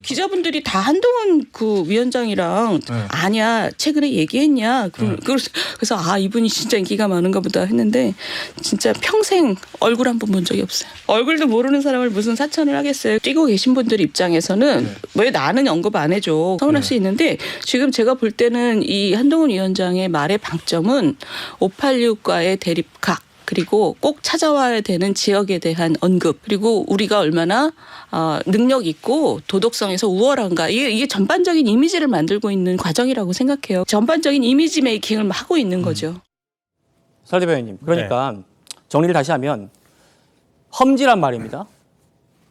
기자분들이 다 한동훈 그 위원장이랑 아냐 최근에 얘기했냐 그래서 아 이분이 진짜 인기가 많은가 보다 했는데 진짜 평생 얼굴 한 번 본 적이 없어요. 얼굴도 모르는 사람을 무슨 사천을 하겠어요. 뛰고 계신 분들 입장에서는 왜 나는 언급 안 해줘 서운할 수 있는데 지금 제가 볼 때는 이 한동훈 위원장의 말의 방점은 586과의 대립각 그리고 꼭 찾아와야 되는 지역에 대한 언급 그리고 우리가 얼마나 능력 있고 도덕성에서 우월한가 이게 전반적인 이미지를 만들고 있는 과정이라고 생각해요. 전반적인 이미지 메이킹을 하고 있는 거죠. 설 대변인님 그러니까 정리를 다시 하면 험지란 말입니다.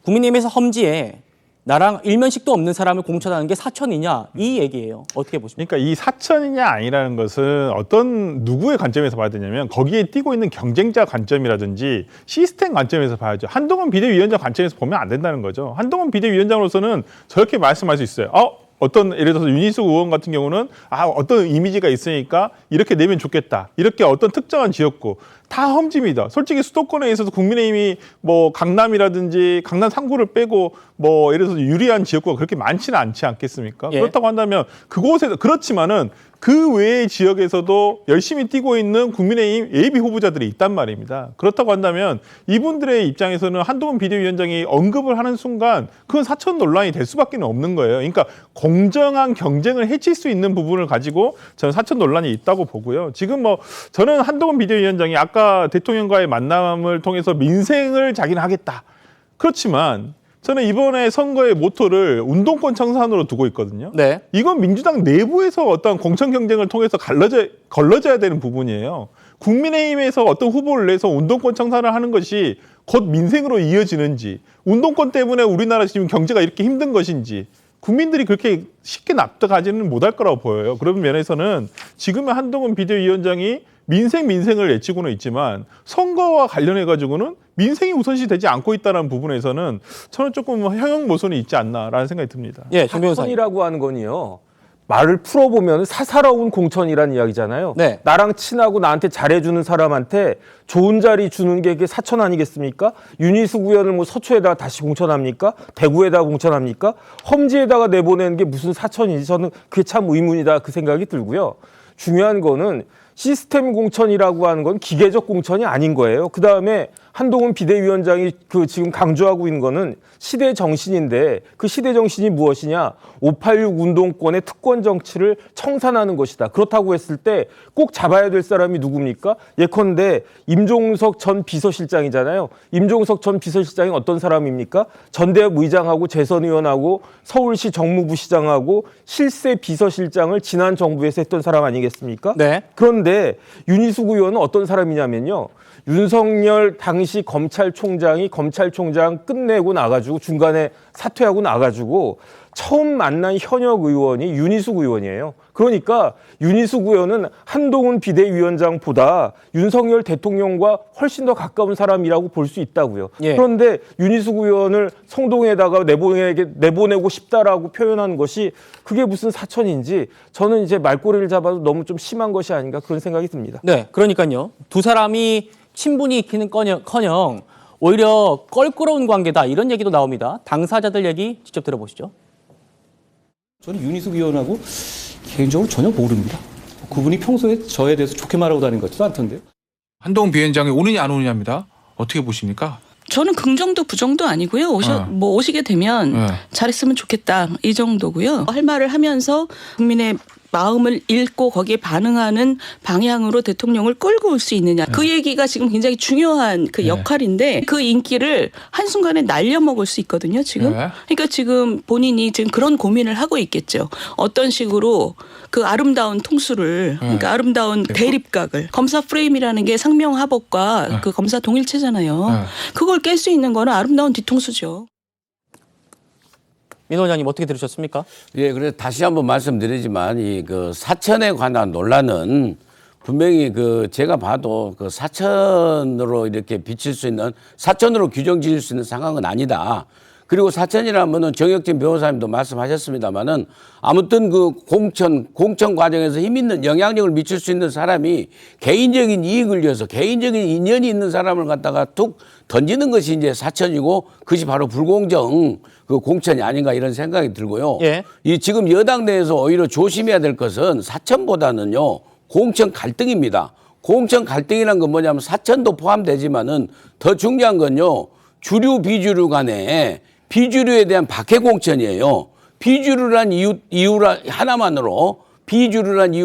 국민의힘에서 험지에 나랑 일면식도 없는 사람을 공천하는 게 사천이냐 이 얘기예요. 어떻게 보십니까? 그러니까 이 사천이냐 아니라는 것은 어떤 누구의 관점에서 봐야 되냐면 거기에 뛰고 있는 경쟁자 관점이라든지 시스템 관점에서 봐야죠. 한동훈 비대위원장 관점에서 보면 안 된다는 거죠. 한동훈 비대위원장으로서는 저렇게 말씀할 수 있어요. 어떤 예를 들어서 윤희숙 의원 같은 경우는 어떤 이미지가 있으니까 이렇게 내면 좋겠다. 이렇게 어떤 특정한 지역구 다 험지입니다. 솔직히 수도권에 있어서 국민의힘이 뭐 강남이라든지 강남 3구를 빼고 뭐 예를 들어서 유리한 지역구가 그렇게 많지는 않지 않겠습니까? 예. 그렇다고 한다면 그곳에서 그렇지만은 그 외의 지역에서도 열심히 뛰고 있는 국민의힘 예비 후보자들이 있단 말입니다. 그렇다고 한다면 이분들의 입장에서는 한동훈 비대위원장이 언급을 하는 순간 그건 사천 논란이 될 수밖에 없는 거예요. 그러니까 공정한 경쟁을 해칠 수 있는 부분을 가지고 저는 사천 논란이 있다고 보고요. 지금 뭐 저는 한동훈 비대위원장이 아까 대통령과의 만남을 통해서 민생을 자기는 하겠다. 그렇지만 저는 이번에 선거의 모토를 운동권 청산으로 두고 있거든요. 네. 이건 민주당 내부에서 어떤 공천 경쟁을 통해서 걸러져야 되는 부분이에요. 국민의힘에서 어떤 후보를 내서 운동권 청산을 하는 것이 곧 민생으로 이어지는지, 운동권 때문에 우리나라 지금 경제가 이렇게 힘든 것인지 국민들이 그렇게 쉽게 납득하지는 못할 거라고 보여요. 그런 면에서는 지금의 한동훈 비대위원장이 민생을 외치고는 있지만 선거와 관련해 가지고는 민생이 우선시 되지 않고 있다는 부분에서는 저는 조금 형용 모순이 있지 않나라는 생각이 듭니다. 예, 정 변호사님. 사천이라고 하는 건요. 말을 풀어보면 사사로운 공천이라는 이야기잖아요. 네. 나랑 친하고 나한테 잘해주는 사람한테 좋은 자리 주는 게 그게 사천 아니겠습니까? 윤희수 구현을 뭐 서초에다가 다시 공천합니까? 대구에다가 공천합니까? 험지에다가 내보내는 게 무슨 사천인지 저는 그게 참 의문이다 그 생각이 들고요. 중요한 거는 시스템 공천이라고 하는 건 기계적 공천이 아닌 거예요. 그다음에 한동훈 비대위원장이 그 지금 강조하고 있는 거는 시대 정신인데 그 시대 정신이 무엇이냐? 586 운동권의 특권 정치를 청산하는 것이다. 그렇다고 했을 때 꼭 잡아야 될 사람이 누굽니까? 예컨대 임종석 전 비서실장이잖아요. 임종석 전 비서실장이 어떤 사람입니까? 전대협 의장하고 재선 의원하고 서울시 정무부 시장하고 실세 비서실장을 지난 정부에서 했던 사람 아니겠습니까? 네. 그런데 윤희숙 의원은 어떤 사람이냐면요. 윤석열 당시 검찰총장이 검찰총장 끝내고 나가지고 중간에 사퇴하고 나가지고 처음 만난 현역 의원이 윤희숙 의원이에요. 그러니까 윤희숙 의원은 한동훈 비대위원장보다 윤석열 대통령과 훨씬 더 가까운 사람이라고 볼 수 있다고요. 예. 그런데 윤희숙 의원을 성동에다가 내보내고 싶다라고 표현한 것이 그게 무슨 사천인지 저는 이제 말꼬리를 잡아도 너무 좀 심한 것이 아닌가 그런 생각이 듭니다. 네, 그러니까요. 두 사람이 친분이 있기는커녕 오히려 껄끄러운 관계다 이런 얘기도 나옵니다. 당사자들 얘기 직접 들어보시죠. 저는 윤희숙 의원하고 개인적으로 전혀 모릅니다. 그분이 평소에 저에 대해서 좋게 말하고 다니는 것 같지도 않던데요. 한동훈 비위원장이 오느냐 안 오느냐입니다. 어떻게 보십니까? 저는 긍정도 부정도 아니고요. 오시게 되면 잘했으면 좋겠다 이 정도고요. 할 말을 하면서 국민의 마음을 읽고 거기에 반응하는 방향으로 대통령을 끌고 올 수 있느냐. 그 얘기가 지금 굉장히 중요한 그 역할인데 그 인기를 한순간에 날려먹을 수 있거든요. 지금. 그러니까 지금 본인이 지금 그런 고민을 하고 있겠죠. 어떤 식으로 그 아름다운 통수를 그러니까 아름다운 대립각을 검사 프레임이라는 게 상명하복과 그 검사 동일체잖아요. 그걸 깰 수 있는 거는 아름다운 뒤통수죠. 민 원장님 어떻게 들으셨습니까? 예, 그래서 다시 한번 말씀드리지만 이 그 사천에 관한 논란은 분명히 그 제가 봐도 그 사천으로 이렇게 비칠 수 있는 사천으로 규정 지을 수 있는 상황은 아니다. 그리고 사천이라면은 정혁진 변호사님도 말씀하셨습니다만은 아무튼 그 공천 과정에서 힘 있는 영향력을 미칠 수 있는 사람이 개인적인 이익을 위해서 개인적인 인연이 있는 사람을 갖다가 툭 던지는 것이 이제 사천이고 그것이 바로 불공정 그 공천이 아닌가 이런 생각이 들고요. 예. 이 지금 여당 내에서 오히려 조심해야 될 것은 사천보다는요 공천 갈등입니다. 공천 갈등이란 건 뭐냐면 사천도 포함되지만은 더 중요한 건요 주류 비주류 간에 비주류에 대한 박해 공천이에요. 비주류란 이유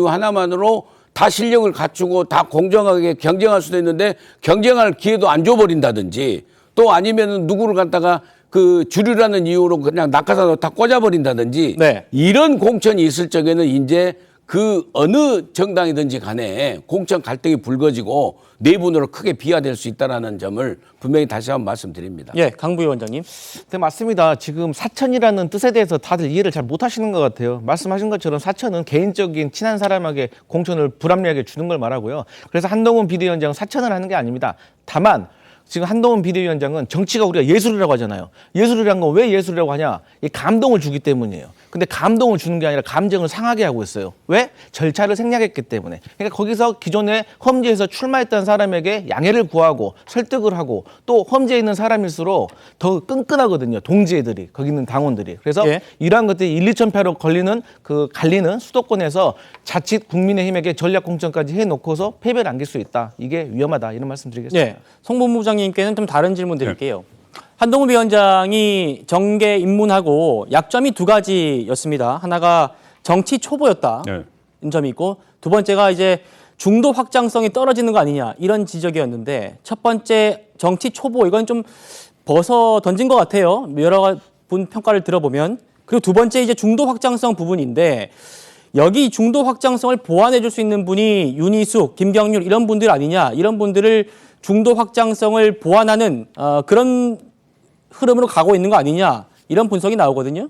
하나만으로 다 실력을 갖추고 다 공정하게 경쟁할 수도 있는데 경쟁할 기회도 안 줘버린다든지 또 아니면 누구를 갖다가 그 주류라는 이유로 그냥 낙하산으로 다 꽂아버린다든지 이런 공천이 있을 적에는 이제 그 어느 정당이든지 간에 공천 갈등이 불거지고 내분으로 크게 비화될 수 있다는 점을 분명히 다시 한번 말씀드립니다. 예, 강부 위원장님. 네, 맞습니다. 지금 사천이라는 뜻에 대해서 다들 이해를 잘 못하시는 것 같아요. 말씀하신 것처럼 사천은 개인적인 친한 사람에게 공천을 불합리하게 주는 걸 말하고요. 그래서 한동훈 비대위원장은 사천을 하는 게 아닙니다. 다만 지금 한동훈 비대위원장은 정치가 우리가 예술이라고 하잖아요. 예술이란 건 왜 예술이라고 하냐? 이 감동을 주기 때문이에요. 근데 감동을 주는 게 아니라 감정을 상하게 하고 있어요. 왜? 절차를 생략했기 때문에. 그러니까 거기서 기존에 험지에서 출마했던 사람에게 양해를 구하고 설득을 하고 또 험지에 있는 사람일수록 더 끈끈하거든요. 동지애들이, 거기 있는 당원들이. 그래서 이러한 것들이 1, 2,000표로 갈리는 수도권에서 자칫 국민의힘에게 전략 공천까지 해놓고서 패배를 안길 수 있다. 이게 위험하다. 이런 말씀 드리겠습니다. 송 본부장님께는 좀 다른 질문 드릴게요. 한동훈 위원장이 정계 입문하고 약점이 두 가지였습니다. 하나가 정치 초보였다. 네. 점이 있고 두 번째가 이제 중도 확장성이 떨어지는 거 아니냐 이런 지적이었는데 첫 번째 정치 초보 이건 좀 벗어 던진 것 같아요. 여러 분 평가를 들어보면. 그리고 두 번째 이제 중도 확장성 부분인데 여기 중도 확장성을 보완해 줄 수 있는 분이 윤희숙, 김경률 이런 분들 아니냐 이런 분들을 중도 확장성을 보완하는 그런 흐름으로 가고 있는 거 아니냐 이런 분석이 나오거든요.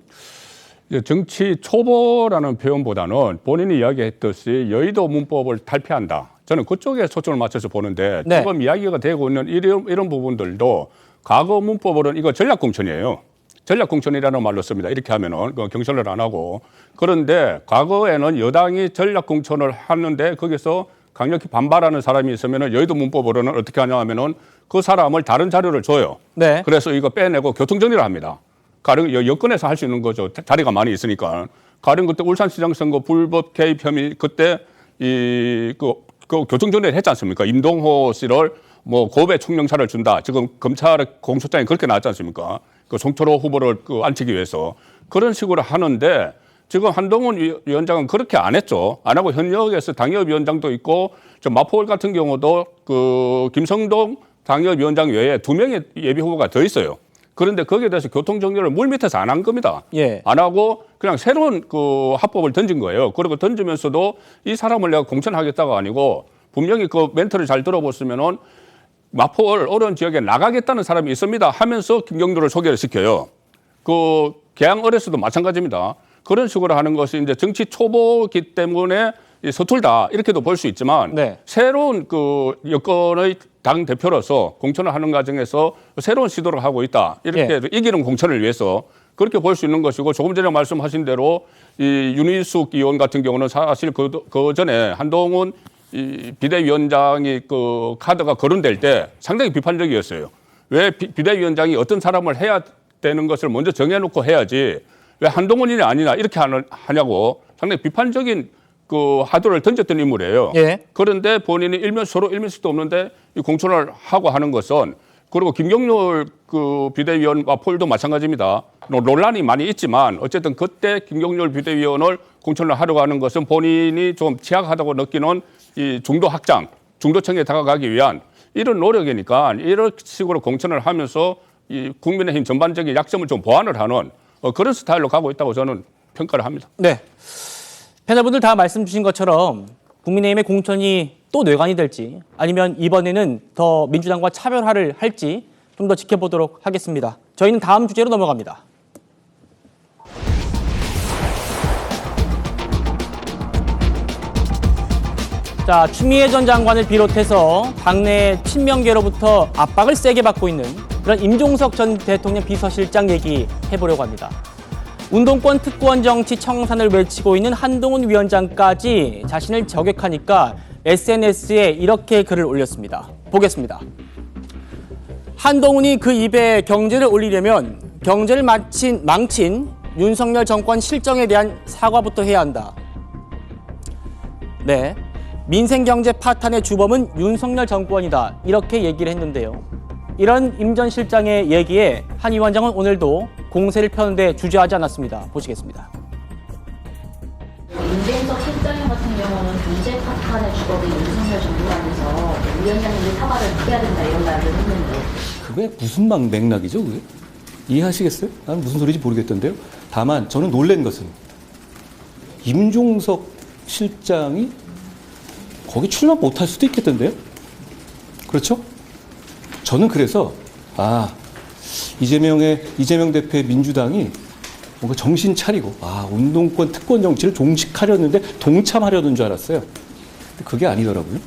정치 초보라는 표현보다는 본인이 이야기했듯이 여의도 문법을 탈피한다. 저는 그쪽에 초점을 맞춰서 보는데 네. 지금 이야기가 되고 있는 이런 부분들도 과거 문법으로는 이거 전략공천이에요. 전략공천이라는 말로 씁니다. 이렇게 하면은 경선을 안 하고. 그런데 과거에는 여당이 전략공천을 하는데 거기서 강력히 반발하는 사람이 있으면은 여의도 문법으로는 어떻게 하냐 하면은 그 사람을 다른 자료를 줘요. 네. 그래서 이거 빼내고 교통정리를 합니다. 가령 여권에서 할 수 있는 거죠. 자리가 많이 있으니까. 가령 그때 울산시장 선거 불법 개입 혐의 그때 그 교통정리를 했지 않습니까? 임동호 씨를 뭐 고배 총령차를 준다. 지금 검찰 공소장에 그렇게 나왔지 않습니까? 그 송철호 후보를 앉히기 위해서 그런 식으로 하는데 지금 한동훈 위원장은 그렇게 안 했죠. 안 하고 현역에서 당협위원장도 있고 저 마포울 같은 경우도 그 김성동 당협위원장 외에 2명의 예비 후보가 더 있어요. 그런데 거기에 대해서 교통정리를 물밑에서 안 한 겁니다. 예. 안 하고 그냥 새로운 그 합법을 던진 거예요. 그리고 던지면서도 이 사람을 내가 공천하겠다가 아니고 분명히 그 멘트를 잘 들어보시면은 마포울 어려운 지역에 나가겠다는 사람이 있습니다 하면서 김경률을 소개를 시켜요. 그 계양 어뢰서도 마찬가지입니다. 그런 식으로 하는 것이 이제 정치 초보기 때문에 서툴다 이렇게도 볼 수 있지만 네. 새로운 그 여권의 당 대표로서 공천을 하는 과정에서 새로운 시도를 하고 있다 이렇게 이기는 공천을 위해서 그렇게 볼 수 있는 것이고 조금 전에 말씀하신 대로 이 윤희숙 의원 같은 경우는 사실 그 전에 한동훈 이 비대위원장이 그 카드가 거론될 때 상당히 비판적이었어요. 왜 비대위원장이 어떤 사람을 해야 되는 것을 먼저 정해놓고 해야지 왜 한동훈이 아니냐 이렇게 하냐고 상당히 비판적인 그 하도를 던졌던 인물이에요. 예. 그런데 본인이 서로 일면식도 없는데 이 공천을 하고 하는 것은 그리고 김경률 그 비대위원 마포울도 마찬가지입니다. 논란이 많이 있지만 어쨌든 그때 김경률 비대위원을 공천을 하려고 하는 것은 본인이 좀 취약하다고 느끼는 이 중도 확장, 중도층에 다가가기 위한 이런 노력이니까 이런 식으로 공천을 하면서 이 국민의힘 전반적인 약점을 좀 보완을 하는 그런 스타일로 가고 있다고 저는 평가를 합니다. 네. 패널분들 다 말씀 주신 것처럼 국민의힘의 공천이 또 뇌관이 될지 아니면 이번에는 더 민주당과 차별화를 할지 좀 더 지켜보도록 하겠습니다. 저희는 다음 주제로 넘어갑니다. 자, 추미애 전 장관을 비롯해서 당내 친명계로부터 압박을 세게 받고 있는 그런 임종석 전 대통령 비서실장 얘기해보려고 합니다. 운동권 특권 정치 청산을 외치고 있는 한동훈 위원장까지 자신을 저격하니까 SNS에 이렇게 글을 올렸습니다. 보겠습니다. 한동훈이 그 입에 경제를 올리려면 경제를 망친 윤석열 정권 실정에 대한 사과부터 해야 한다. 네, 민생경제 파탄의 주범은 윤석열 정권이다. 이렇게 얘기를 했는데요. 이런 임 전 실장의 얘기에 한 위원장은 오늘도 공세를 펴는데 주저하지 않았습니다. 보시겠습니다. 임종석 실장 같은 경우는 경제 파탄의 주범이 윤석열 정부라면서 위원장님이 사과를 해야 된다 이런 말을 했는데 그게 무슨 맥락이죠, 그게? 이해하시겠어요? 나는 무슨 소리인지 모르겠던데요. 다만 저는 놀란 것은 임종석 실장이 거기 출마 못할 수도 있겠던데요. 그렇죠? 저는 그래서 이재명 대표의 민주당이 뭔가 정신 차리고 운동권 특권 정치를 종식하려는데 동참하려는 줄 알았어요. 근데 그게 아니더라고요.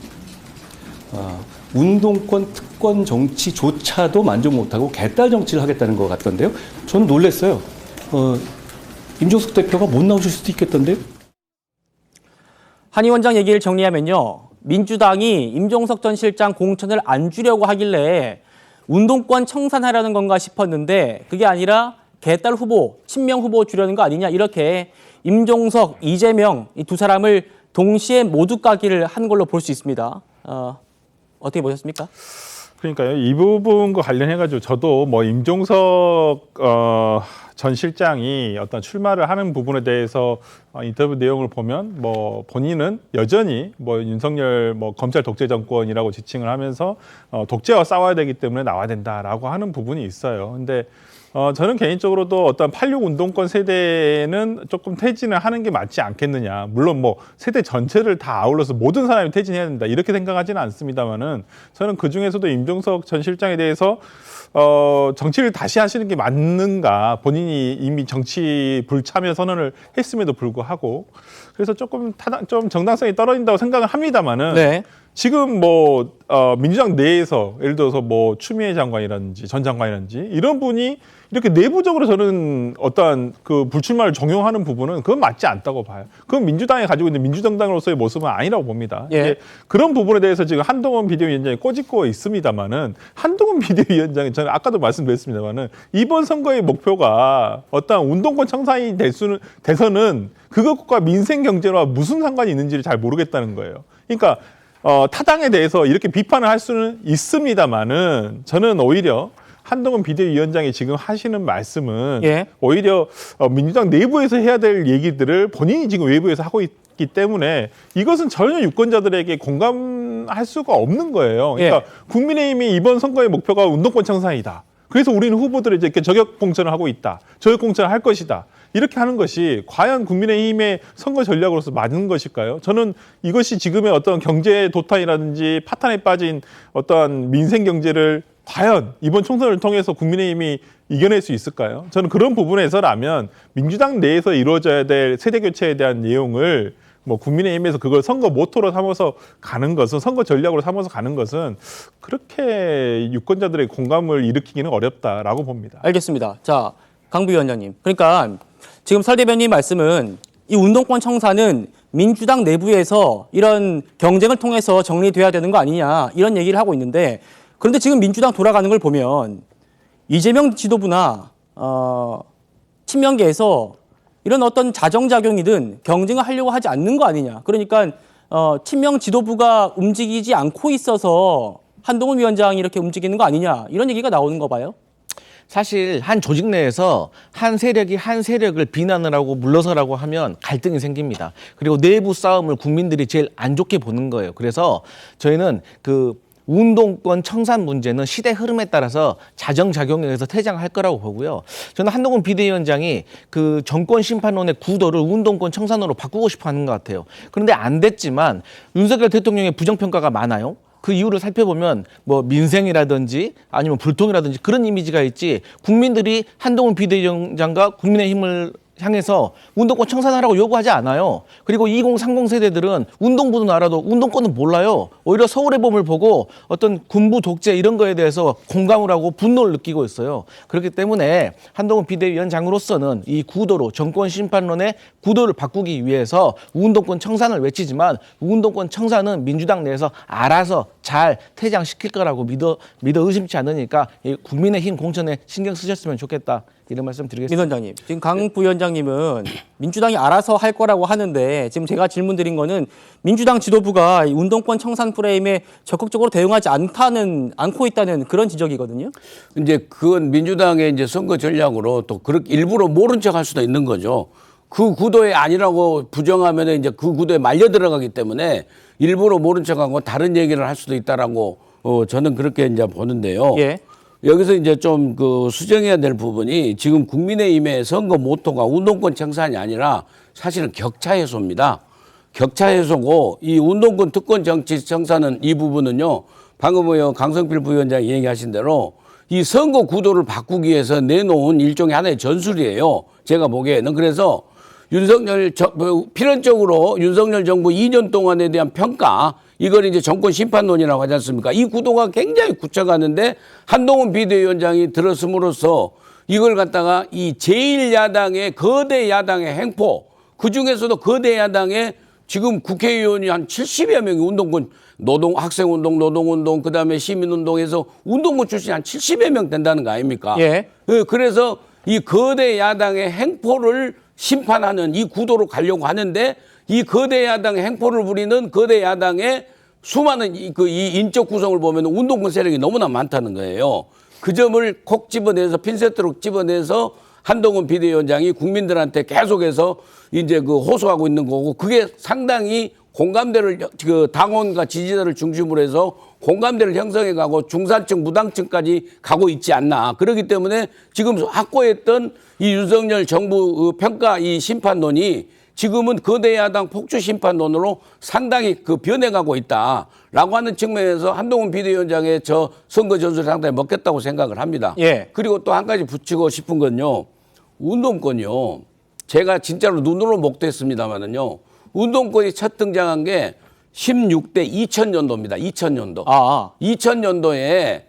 운동권 특권 정치조차도 만족 못하고 개딸 정치를 하겠다는 것 같던데요. 저는 놀랐어요. 임종석 대표가 못 나오실 수도 있겠던데요. 한 위원장 얘기를 정리하면요. 민주당이 임종석 전 실장 공천을 안 주려고 하길래 운동권 청산하려는 건가 싶었는데 그게 아니라 개딸 후보, 친명 후보 주려는 거 아니냐 이렇게 임종석, 이재명 이 두 사람을 동시에 모두 까기를 한 걸로 볼 수 있습니다. 어떻게 보셨습니까? 그러니까요. 이 부분과 관련해가지고 저도 뭐 임종석 전 실장이 어떤 출마를 하는 부분에 대해서 인터뷰 내용을 보면 뭐 본인은 여전히 뭐 윤석열 뭐 검찰 독재 정권이라고 지칭을 하면서 독재와 싸워야 되기 때문에 나와야 된다라고 하는 부분이 있어요. 근데 저는 개인적으로도 어떤 86 운동권 세대는 조금 퇴진을 하는 게 맞지 않겠느냐. 물론 뭐 세대 전체를 다 아울러서 모든 사람이 퇴진해야 된다 이렇게 생각하지는 않습니다만은 저는 그 중에서도 임종석 전 실장에 대해서 정치를 다시 하시는 게 맞는가. 본인이 이미 정치 불참여 선언을 했음에도 불구하고 그래서 조금 좀 정당성이 떨어진다고 생각을 합니다만은. 네. 지금 뭐 민주당 내에서 예를 들어서 뭐 추미애 장관이라든지 전 장관이라든지 이런 분이 이렇게 내부적으로 저는 어떠한 그 불출마를 종용하는 부분은 그건 맞지 않다고 봐요. 그건 민주당이 가지고 있는 민주정당으로서의 모습은 아니라고 봅니다. 예. 그런 부분에 대해서 지금 한동훈 비대위원장이 꼬집고 있습니다만은 한동훈 비대위원장이 저는 아까도 말씀드렸습니다만은 이번 선거의 목표가 어떠한 운동권 청산이 돼서는 그것과 민생 경제와 무슨 상관이 있는지를 잘 모르겠다는 거예요. 그러니까 타당에 대해서 이렇게 비판을 할 수는 있습니다만은 저는 오히려 한동훈 비대위원장이 지금 하시는 말씀은 예. 오히려 민주당 내부에서 해야 될 얘기들을 본인이 지금 외부에서 하고 있기 때문에 이것은 전혀 유권자들에게 공감할 수가 없는 거예요. 그러니까 국민의힘이 이번 선거의 목표가 운동권 청산이다. 그래서 우리는 후보들을 이렇게 저격 공천을 하고 있다. 저격 공천을 할 것이다. 이렇게 하는 것이 과연 국민의힘의 선거 전략으로서 맞는 것일까요? 저는 이것이 지금의 어떤 경제 도탄이라든지 파탄에 빠진 어떠한 민생 경제를 과연 이번 총선을 통해서 국민의힘이 이겨낼 수 있을까요? 저는 그런 부분에서라면 민주당 내에서 이루어져야 될 세대 교체에 대한 내용을 뭐 국민의힘에서 그걸 선거 모토로 삼아서 가는 것은 선거 전략으로 삼아서 가는 것은 그렇게 유권자들의 공감을 일으키기는 어렵다라고 봅니다. 알겠습니다. 자, 강 부위원장님. 그러니까 지금 설 대변인 말씀은 이 운동권 청산은 민주당 내부에서 이런 경쟁을 통해서 정리돼야 되는 거 아니냐 이런 얘기를 하고 있는데 그런데 지금 민주당 돌아가는 걸 보면 이재명 지도부나 친명계에서 이런 어떤 자정작용이든 경쟁을 하려고 하지 않는 거 아니냐. 그러니까 친명 지도부가 움직이지 않고 있어서 한동훈 위원장이 이렇게 움직이는 거 아니냐 이런 얘기가 나오는 거 봐요. 사실 한 조직 내에서 한 세력이 한 세력을 비난을 하고 물러서라고 하면 갈등이 생깁니다. 그리고 내부 싸움을 국민들이 제일 안 좋게 보는 거예요. 그래서 저희는 그 운동권 청산 문제는 시대 흐름에 따라서 자정작용에 의해서 퇴장할 거라고 보고요. 저는 한동훈 비대위원장이 그 정권 심판론의 구도를 운동권 청산으로 바꾸고 싶어 하는 것 같아요. 그런데 안 됐지만 윤석열 대통령의 부정평가가 많아요. 그 이유를 살펴보면 뭐 민생이라든지 아니면 불통이라든지 그런 이미지가 있지 국민들이 한동훈 비대위원장과 국민의힘을 향해서 운동권 청산하라고 요구하지 않아요. 그리고 2030 세대들은 운동부는 알아도 운동권은 몰라요. 오히려 서울의 봄을 보고 어떤 군부 독재 이런 거에 대해서 공감을 하고 분노를 느끼고 있어요. 그렇기 때문에 한동훈 비대위원장으로서는 이 구도로 정권 심판론의 구도를 바꾸기 위해서 운동권 청산을 외치지만 운동권 청산은 민주당 내에서 알아서 잘 퇴장시킬 거라고 믿어 의심치 않으니까 이 국민의힘 공천에 신경 쓰셨으면 좋겠다. 이런 말씀 드리겠습니다. 민 원장님, 지금 강 부위원장님은 민주당이 알아서 할 거라고 하는데 지금 제가 질문 드린 거는 민주당 지도부가 운동권 청산 프레임에 적극적으로 대응하지 않고 있다는 그런 지적이거든요. 이제 그건 민주당의 이제 선거 전략으로 또 그렇게 일부러 모른 척 할 수도 있는 거죠. 그 구도에 아니라고 부정하면 이제 그 구도에 말려 들어가기 때문에 일부러 모른 척하고 다른 얘기를 할 수도 있다라고 저는 그렇게 이제 보는데요. 예. 여기서 이제 좀 그 수정해야 될 부분이 지금 국민의힘의 선거 모토가 운동권 청산이 아니라 사실은 격차 해소입니다. 격차 해소고 이 운동권 특권 정치 청산은 이 부분은요. 방금 강성필 부위원장이 얘기하신 대로 이 선거 구도를 바꾸기 위해서 내놓은 일종의 하나의 전술이에요. 제가 보기에는. 그래서 필연적으로 윤석열 정부 2년 동안에 대한 평가 이걸 이제 정권 심판론이라고 하지 않습니까? 이 구도가 굉장히 굳혀가는데 한동훈 비대위원장이 들었음으로써 이걸 갖다가 이 제1야당의 거대 야당의 행포 그중에서도 거대 야당의 지금 국회의원이 한 70여 명이 운동권 학생운동, 노동운동, 그다음에 시민운동에서 운동권 출신이 한 70여 명 된다는 거 아닙니까? 예. 그래서 이 거대 야당의 행포를 심판하는 이 구도로 가려고 하는데 이 거대 야당의 행포를 부리는 거대 야당의 수많은 이 인적 구성을 보면 운동권 세력이 너무나 많다는 거예요. 그 점을 콕 집어내서 핀셋으로 집어내서 한동훈 비대위원장이 국민들한테 계속해서 이제 그 호소하고 있는 거고, 그게 상당히 공감대를, 그 당원과 지지자를 중심으로 해서 공감대를 형성해 가고 중산층, 무당층까지 가고 있지 않나. 그렇기 때문에 지금 확고했던 이 윤석열 정부 평가 이 심판론이 지금은 거대 야당 폭주 심판론으로 상당히 그 변해가고 있다라고 하는 측면에서 한동훈 비대위원장의 저 선거 전술이 상당히 먹겠다고 생각을 합니다. 예. 그리고 또 한 가지 붙이고 싶은 건요. 운동권이요. 제가 진짜로 눈으로 목도했습니다만은요. 운동권이 첫 등장한 게 16대 2000년도입니다. 2000년도. 2000년도에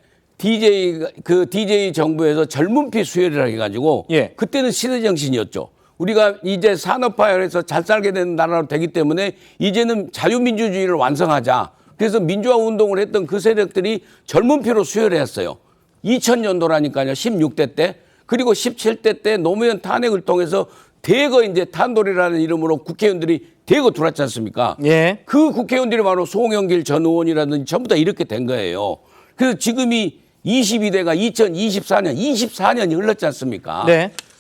DJ 정부에서 젊은 피 수혈이라 해가지고 그때는 시대 정신이었죠. 우리가 이제 산업화해서 잘 살게 되는 나라로 되기 때문에 이제는 자유민주주의를 완성하자. 그래서 민주화 운동을 했던 그 세력들이 젊은 피로 수혈했어요. 2000년도라니까요. 16대 때. 그리고 17대 때 노무현 탄핵을 통해서 대거 이제 탄돌이라는 이름으로 국회의원들이 대거 들어왔지 않습니까? 그 국회의원들이 바로 송영길 전 의원이라든지 전부 다 이렇게 된 거예요. 그래서 지금이 22대가 24년이 흘렀지 않습니까?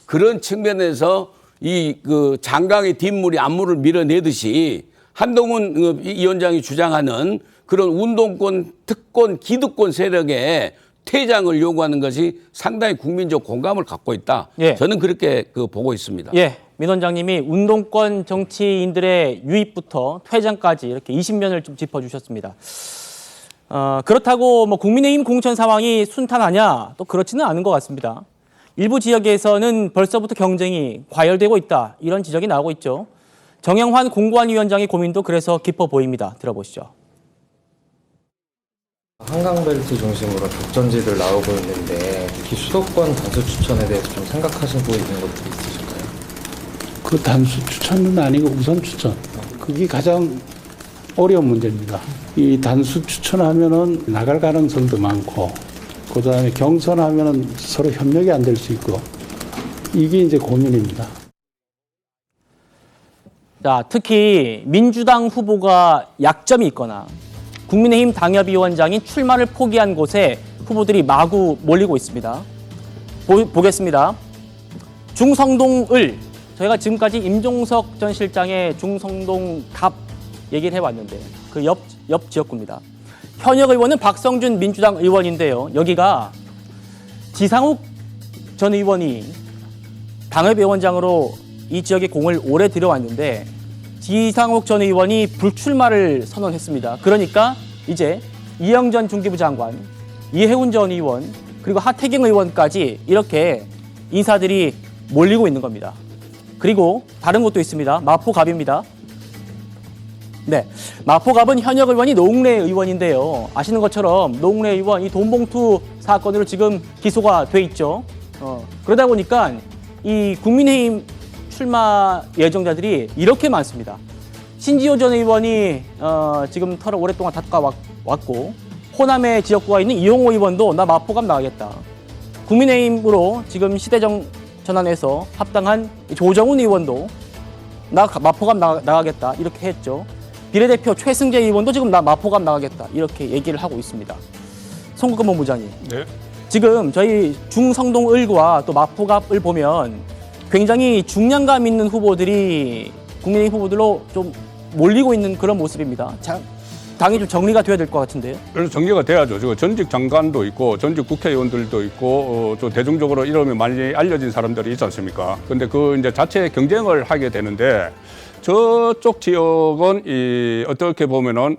그런 측면에서 이 그 장강의 뒷물이 앞물을 밀어내듯이 한동훈 위원장이 주장하는 그런 운동권, 특권, 기득권 세력의 퇴장을 요구하는 것이 상당히 국민적 공감을 갖고 있다. 저는 그렇게 보고 있습니다. 민 원장님이 운동권 정치인들의 유입부터 퇴장까지 이렇게 20면을 좀 짚어주셨습니다. 그렇다고 뭐 국민의힘 공천 상황이 순탄하냐? 또 그렇지는 않은 것 같습니다. 일부 지역에서는 벌써부터 경쟁이 과열되고 있다. 이런 지적이 나오고 있죠. 정영환 공관위원장의 고민도 그래서 깊어 보입니다. 들어보시죠. 한강벨트 중심으로 격전지들 나오고 있는데 특히 수도권 단수 추천에 대해서 좀 생각하시고 있는 것들이 있으실까요? 그 단수 추천은 아니고 우선 추천. 그게 가장 어려운 문제입니다. 이 단수 추천하면은 나갈 가능성도 많고, 그 다음에 경선하면은 서로 협력이 안 될 수 있고, 이게 이제 고민입니다. 자, 특히 민주당 후보가 약점이 있거나 국민의힘 당협위원장이 출마를 포기한 곳에 후보들이 마구 몰리고 있습니다. 보겠습니다. 중성동을, 저희가 지금까지 임종석 전 실장의 중성동 갑 얘기를 해왔는데 그 옆 지역구입니다. 현역 의원은 박성준 민주당 의원인데요. 여기가 지상욱 전 의원이 당협위원장으로 이 지역에 공을 오래 들여왔는데 지상욱 전 의원이 불출마를 선언했습니다. 그러니까 이제 이영전 중기부 장관, 이해운 전 의원, 그리고 하태경 의원까지 이렇게 인사들이 몰리고 있는 겁니다. 그리고 다른 곳도 있습니다. 마포갑입니다. 네, 마포갑은 현역 의원이 노웅래 의원인데요. 아시는 것처럼 노웅래 의원 이 돈봉투 사건으로 지금 기소가 돼 있죠. 그러다 보니까 이 국민의힘 출마 예정자들이 이렇게 많습니다. 신지호 전 의원이 지금 털을 오랫동안 닦아왔고, 호남의 지역구가 있는 이용호 의원도 나 마포갑 나가겠다. 국민의힘으로 지금 시대정 전환해서 합당한 조정훈 의원도 나 마포갑 나가겠다 이렇게 했죠. 비례대표 최승재 의원도 지금 나 마포갑 나가겠다 이렇게 얘기를 하고 있습니다. 송국근 본부장님, 지금 저희 중성동을과 또 마포갑을 보면 굉장히 중량감 있는 후보들이 국민의힘 후보들로 좀 몰리고 있는 그런 모습입니다. 당이 좀 정리가 돼야 될 것 같은데요. 그래서 정리가 돼야죠. 지금 전직 장관도 있고 전직 국회의원들도 있고 또 대중적으로 이름이 많이 알려진 사람들이 있지 않습니까? 근데 그 이제 자체 경쟁을 하게 되는데 저쪽 지역은 어떻게 보면은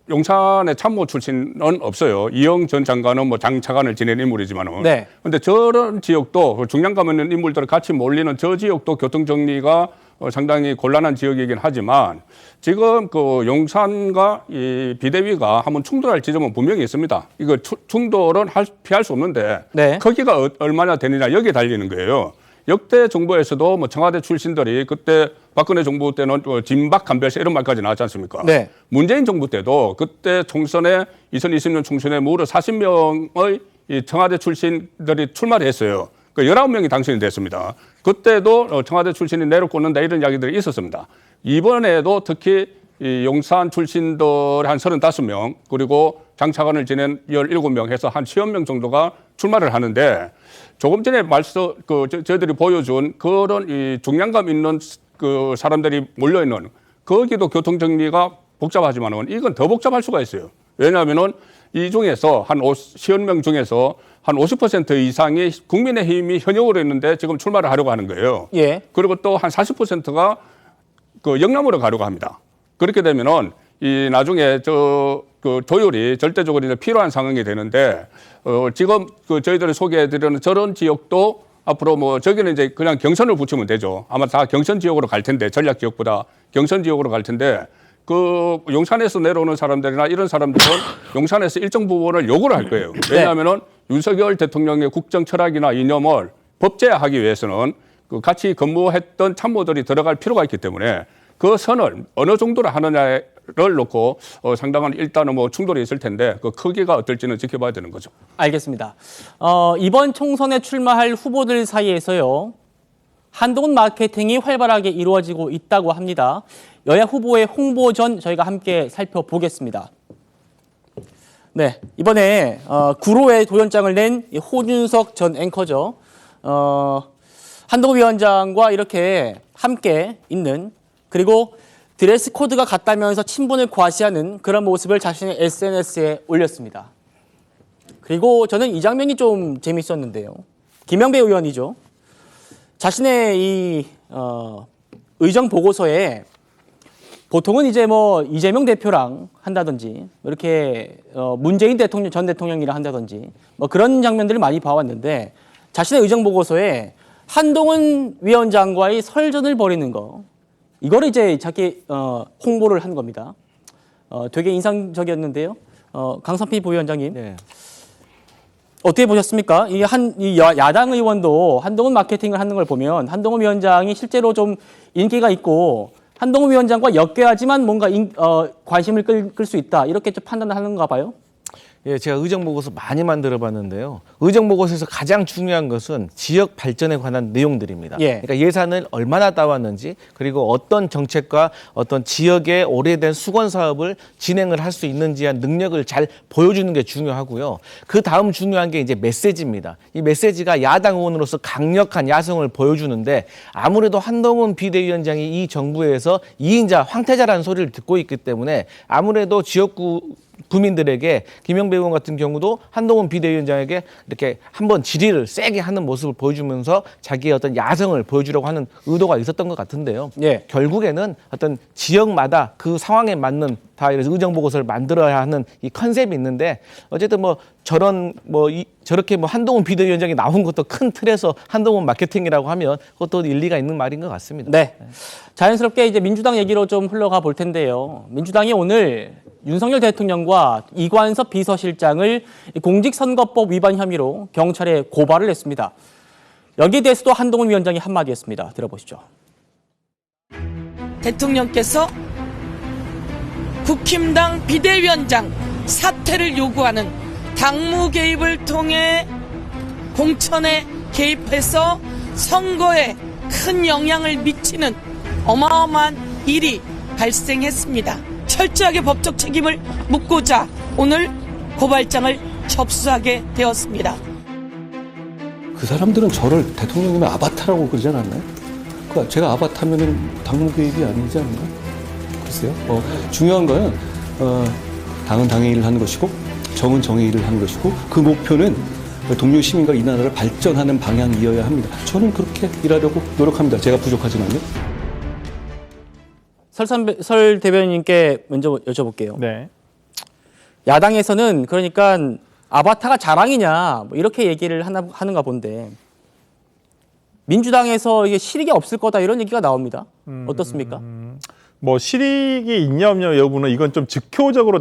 용산의 참모 출신은 없어요. 이영 전 장관은 뭐 장차관을 지낸 인물이지만은. 근데 저런 지역도 중량감 있는 인물들을 같이 몰리는 저 지역도 교통 정리가 상당히 곤란한 지역이긴 하지만 지금 그 용산과 이 비대위가 한번 충돌할 지점은 분명히 있습니다. 이거 충돌은 피할 수 없는데 거기가 얼마나 되느냐 여기에 달리는 거예요. 역대 정부에서도 뭐 청와대 출신들이 그때 박근혜 정부 때는 진박 간별세 이런 말까지 나왔지 않습니까? 문재인 정부 때도 그때 총선에 2020년 총선에 무려 40명의 이 청와대 출신들이 출마를 했어요. 그 19명이 당선이 됐습니다. 그때도 청와대 출신이 내로 꽂는다 이런 이야기들이 있었습니다. 이번에도 특히 이 용산 출신들 한 35명 그리고 장차관을 지낸 17명 해서 한 10명 정도가 출마를 하는데 조금 전에 저희들이 보여준 그런 이 중량감 있는 그 사람들이 몰려있는 거기도 교통정리가 복잡하지만은 이건 더 복잡할 수가 있어요. 왜냐하면은 이 중에서 한 50명 중에서 한 50% 이상이 국민의힘이 현역으로 있는데 지금 출마를 하려고 하는 거예요. 예. 그리고 또 한 40%가 그 영남으로 가려고 합니다. 그렇게 되면은 이 나중에 그 조율이 절대적으로 이제 필요한 상황이 되는데 지금 그 저희들이 소개해드리는 저런 지역도 앞으로 뭐 저기는 이제 그냥 경선을 붙이면 되죠. 아마 다 경선 지역으로 갈 텐데 전략 지역보다 경선 지역으로 갈 텐데 그 용산에서 내려오는 사람들이나 이런 사람들은 용산에서 일정 부분을 요구를 할 거예요. 왜냐하면은 윤석열 대통령의 국정 철학이나 이념을 법제화하기 위해서는 그 같이 근무했던 참모들이 들어갈 필요가 있기 때문에 그 선을 어느 정도로 하느냐를 놓고 상당한 일단은 뭐 충돌이 있을 텐데 그 크기가 어떨지는 지켜봐야 되는 거죠. 알겠습니다. 이번 총선에 출마할 후보들 사이에서요. 한동훈 마케팅이 활발하게 이루어지고 있다고 합니다. 여야 후보의 홍보전 저희가 함께 살펴보겠습니다. 네, 이번에 구로에 도연장을 낸 호준석 전 앵커죠. 한동훈 위원장과 이렇게 함께 있는 그리고 드레스 코드가 같다면서 친분을 과시하는 그런 모습을 자신의 SNS에 올렸습니다. 그리고 저는 이 장면이 좀 재밌었는데요. 김영배 의원이죠. 자신의 이 의정 보고서에 보통은 이제 뭐 이재명 대표랑 한다든지 이렇게 문재인 대통령 전 대통령이랑 한다든지 뭐 그런 장면들을 많이 봐왔는데 자신의 의정 보고서에 한동훈 위원장과의 설전을 벌이는 거 이거를 이제 자기 홍보를 한 겁니다. 되게 인상적이었는데요. 강선필 부위원장님. 네. 어떻게 보셨습니까? 이 야당 의원도 한동훈 마케팅을 하는 걸 보면 한동훈 위원장이 실제로 좀 인기가 있고 한동훈 위원장과 엮여야지만 뭔가 관심을 끌 수 있다. 이렇게 좀 판단을 하는 건가 봐요. 예, 제가 의정보고서 많이 만들어봤는데요. 의정보고서에서 가장 중요한 것은 지역 발전에 관한 내용들입니다. 예. 그러니까 예산을 얼마나 따왔는지 그리고 어떤 정책과 어떤 지역의 오래된 수건 사업을 진행을 할 수 있는지한 능력을 잘 보여주는 게 중요하고요. 그 다음 중요한 게 이제 메시지입니다. 이 메시지가 야당 의원으로서 강력한 야성을 보여주는데 아무래도 한동훈 비대위원장이 이 정부에서 2인자 황태자라는 소리를 듣고 있기 때문에 아무래도 지역구 구민들에게 김영배 의원 같은 경우도 한동훈 비대위원장에게 이렇게 한번 질의를 세게 하는 모습을 보여주면서 자기의 어떤 야성을 보여주려고 하는 의도가 있었던 것 같은데요. 예. 결국에는 어떤 지역마다 그 상황에 맞는 다 이래서 의정 보고서를 만들어야 하는 이 컨셉이 있는데 어쨌든 뭐 저렇게 뭐 한동훈 비대위원장이 나온 것도 큰 틀에서 한동훈 마케팅이라고 하면 그것도 일리가 있는 말인 것 같습니다. 네. 자연스럽게 이제 민주당 얘기로 좀 흘러가 볼 텐데요. 민주당이 오늘 윤석열 대통령과 이관섭 비서실장을 공직선거법 위반 혐의로 경찰에 고발을 했습니다. 여기에 대해서도 한동훈 위원장이 한마디 했습니다. 들어보시죠. 대통령께서 국힘당 비대위원장 사퇴를 요구하는 당무 개입을 통해 공천에 개입해서 선거에 큰 영향을 미치는 어마어마한 일이 발생했습니다. 철저하게 법적 책임을 묻고자 오늘 고발장을 접수하게 되었습니다. 그 사람들은 저를 대통령님의 아바타라고 그러지 않았나요? 그러니까 제가 아바타면은 당무 개입이 아니지 않나? 글쎄요. 중요한 거는 당은 당의 일을 하는 것이고 정은 정의 일을 하는 것이고 그 목표는 동료 시민과 이 나라를 발전하는 방향이어야 합니다. 저는 그렇게 일하려고 노력합니다. 제가 부족하지만요. 설 대변인님께 먼저 여쭤볼게요. 네. 야당에서는 그러니까 아바타가 자랑이냐 뭐 이렇게 얘기를 하는가 본데 민주당에서 이게 실익이 없을 거다 이런 얘기가 나옵니다. 어떻습니까? 뭐 실익이 있냐 없냐 여부는 이건 좀 즉효적으로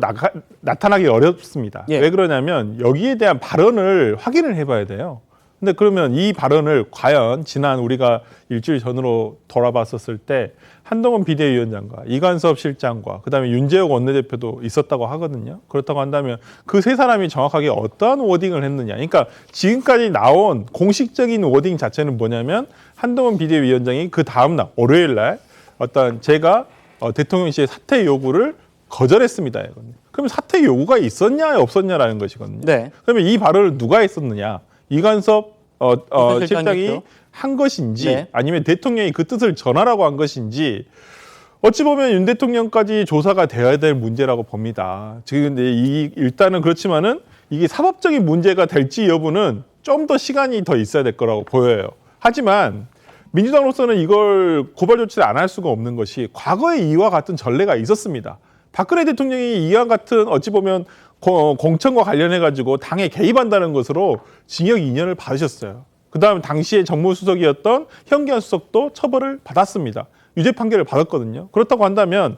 나타나기 어렵습니다. 예. 왜 그러냐면 여기에 대한 발언을 확인을 해봐야 돼요. 근데 그러면 이 발언을 과연 지난 우리가 일주일 전으로 돌아봤었을 때 한동훈 비대위원장과 이관섭 실장과 그다음에 윤재욱 원내대표도 있었다고 하거든요. 그렇다고 한다면 그 세 사람이 정확하게 어떠한 워딩을 했느냐. 그러니까 지금까지 나온 공식적인 워딩 자체는 뭐냐면 한동훈 비대위원장이 그 다음 날 월요일 날 어떤 제가 대통령실의 사퇴 요구를 거절했습니다. 이거는. 그러면 사퇴 요구가 있었냐 없었냐라는 것이거든요. 네. 그러면 이 발언을 누가 했었느냐? 이관섭 실장이 한 것인지 네. 아니면 대통령이 그 뜻을 전하라고 한 것인지 어찌 보면 윤 대통령까지 조사가 되어야 될 문제라고 봅니다. 지금 근데 일단은 그렇지만은 이게 사법적인 문제가 될지 여부는 좀 더 시간이 더 있어야 될 거라고 보여요. 하지만 민주당으로서는 이걸 고발 조치를 안 할 수가 없는 것이 과거에 이와 같은 전례가 있었습니다. 박근혜 대통령이 이와 같은 어찌 보면 공천과 관련해 가지고 당에 개입한다는 것으로 징역 2년을 받으셨어요. 그다음 당시에 정무수석이었던 현기현 수석도 처벌을 받았습니다. 유죄 판결을 받았거든요. 그렇다고 한다면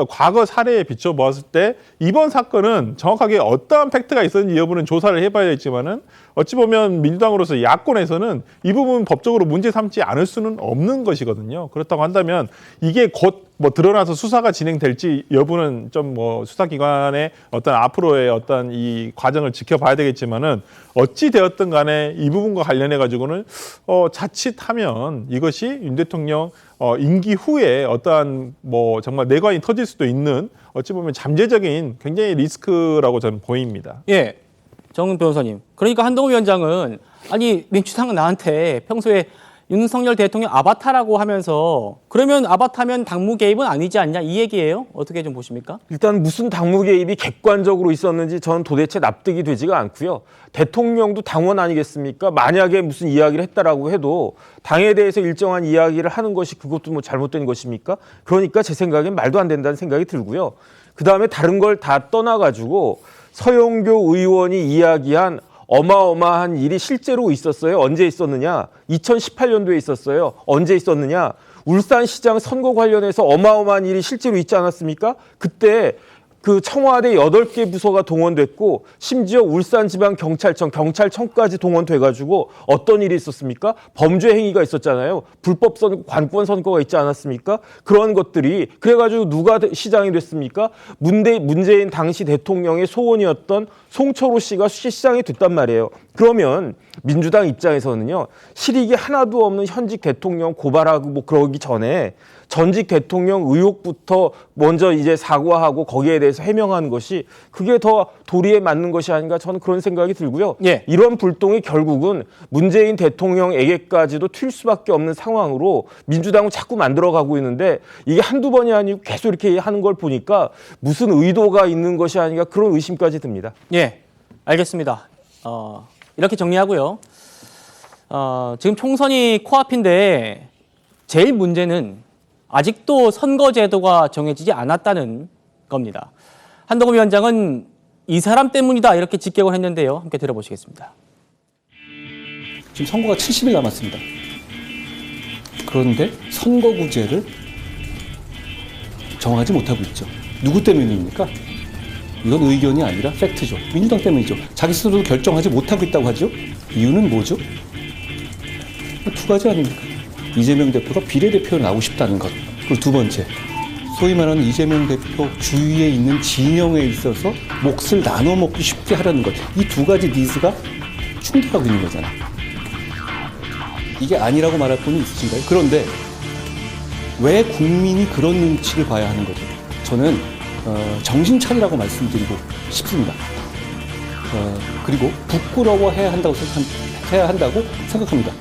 과거 사례에 비춰 보았을 때 이번 사건은 정확하게 어떠한 팩트가 있었는지 여부는 조사를 해봐야겠지만은 어찌 보면 민주당으로서 야권에서는 이 부분 법적으로 문제 삼지 않을 수는 없는 것이거든요. 그렇다고 한다면 이게 곧 뭐 드러나서 수사가 진행될지 여부는 좀 뭐 수사기관의 어떤 앞으로의 어떤 이 과정을 지켜봐야 되겠지만은 어찌 되었든 간에 이 부분과 관련해 가지고는 자칫하면 이것이 윤 대통령 임기 후에 어떠한 뭐 정말 내관이 터질 수도 있는 어찌 보면 잠재적인 굉장히 리스크라고 저는 보입니다. 예, 정 변호사님. 그러니까 한동훈 위원장은 아니 민주당은 나한테 평소에 윤석열 대통령 아바타라고 하면서 그러면 아바타면 당무 개입은 아니지 않냐 이 얘기예요? 어떻게 좀 보십니까? 일단 무슨 당무 개입이 객관적으로 있었는지 저는 도대체 납득이 되지가 않고요. 대통령도 당원 아니겠습니까? 만약에 무슨 이야기를 했다라고 해도 당에 대해서 일정한 이야기를 하는 것이 그것도 뭐 잘못된 것입니까? 그러니까 제 생각엔 말도 안 된다는 생각이 들고요. 그다음에 다른 걸 다 떠나가지고 서영교 의원이 이야기한 어마어마한 일이 실제로 있었어요. 언제 있었느냐? 2018년도에 있었어요. 언제 있었느냐? 울산시장 선거 관련해서 어마어마한 일이 실제로 있지 않았습니까? 그때 그 청와대 8개 부서가 동원됐고 심지어 울산지방경찰청, 경찰청까지 동원돼가지고 어떤 일이 있었습니까? 범죄 행위가 있었잖아요. 불법 관권 선거가 있지 않았습니까? 그런 것들이 그래가지고 누가 시장이 됐습니까? 문재인 당시 대통령의 소원이었던 송철호 씨가 시장이 됐단 말이에요. 그러면 민주당 입장에서는요. 실익이 하나도 없는 현직 대통령 고발하고 뭐 그러기 전에 전직 대통령 의혹부터 먼저 이제 사과하고 거기에 대해서 해명하는 것이 그게 더 도리에 맞는 것이 아닌가 저는 그런 생각이 들고요. 예. 이런 불똥이 결국은 문재인 대통령에게까지도 튈 수밖에 없는 상황으로 민주당은 자꾸 만들어가고 있는데 이게 한두 번이 아니고 계속 이렇게 하는 걸 보니까 무슨 의도가 있는 것이 아닌가 그런 의심까지 듭니다. 예, 알겠습니다. 이렇게 정리하고요. 지금 총선이 코앞인데 제일 문제는 아직도 선거제도가 정해지지 않았다는 겁니다. 한동훈 위원장은 이 사람 때문이다 이렇게 직격을 했는데요. 함께 들어보시겠습니다. 지금 선거가 70일 남았습니다. 그런데 선거구제를 정하지 못하고 있죠. 누구 때문입니까? 이건 의견이 아니라 팩트죠. 민주당 때문이죠. 자기 스스로 결정하지 못하고 있다고 하죠. 이유는 뭐죠? 두 가지 아닙니까? 이재명 대표가 비례대표로 나오고 싶다는 것. 그리고 두 번째, 소위 말하는 이재명 대표 주위에 있는 진영에 있어서 몫을 나눠 먹기 쉽게 하라는 것. 이 두 가지 니즈가 충돌하고 있는 거잖아요. 이게 아니라고 말할 분이 있으신가요? 그런데 왜 국민이 그런 눈치를 봐야 하는 거죠? 저는 정신 차리라고 말씀드리고 싶습니다. 그리고 부끄러워해야 한다고 생각합니다.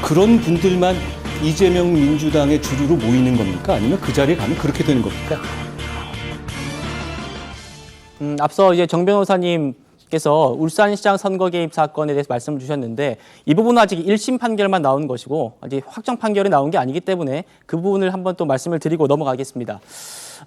그런 분들만 이재명 민주당의 주류로 모이는 겁니까? 아니면 그 자리에 가면 그렇게 되는 겁니까? 앞서 이제 정 변호사님께서 울산시장 선거 개입 사건에 대해서 말씀을 주셨는데 이 부분은 아직 1심 판결만 나온 것이고 아직 확정 판결이 나온 게 아니기 때문에 그 부분을 한번 또 말씀을 드리고 넘어가겠습니다.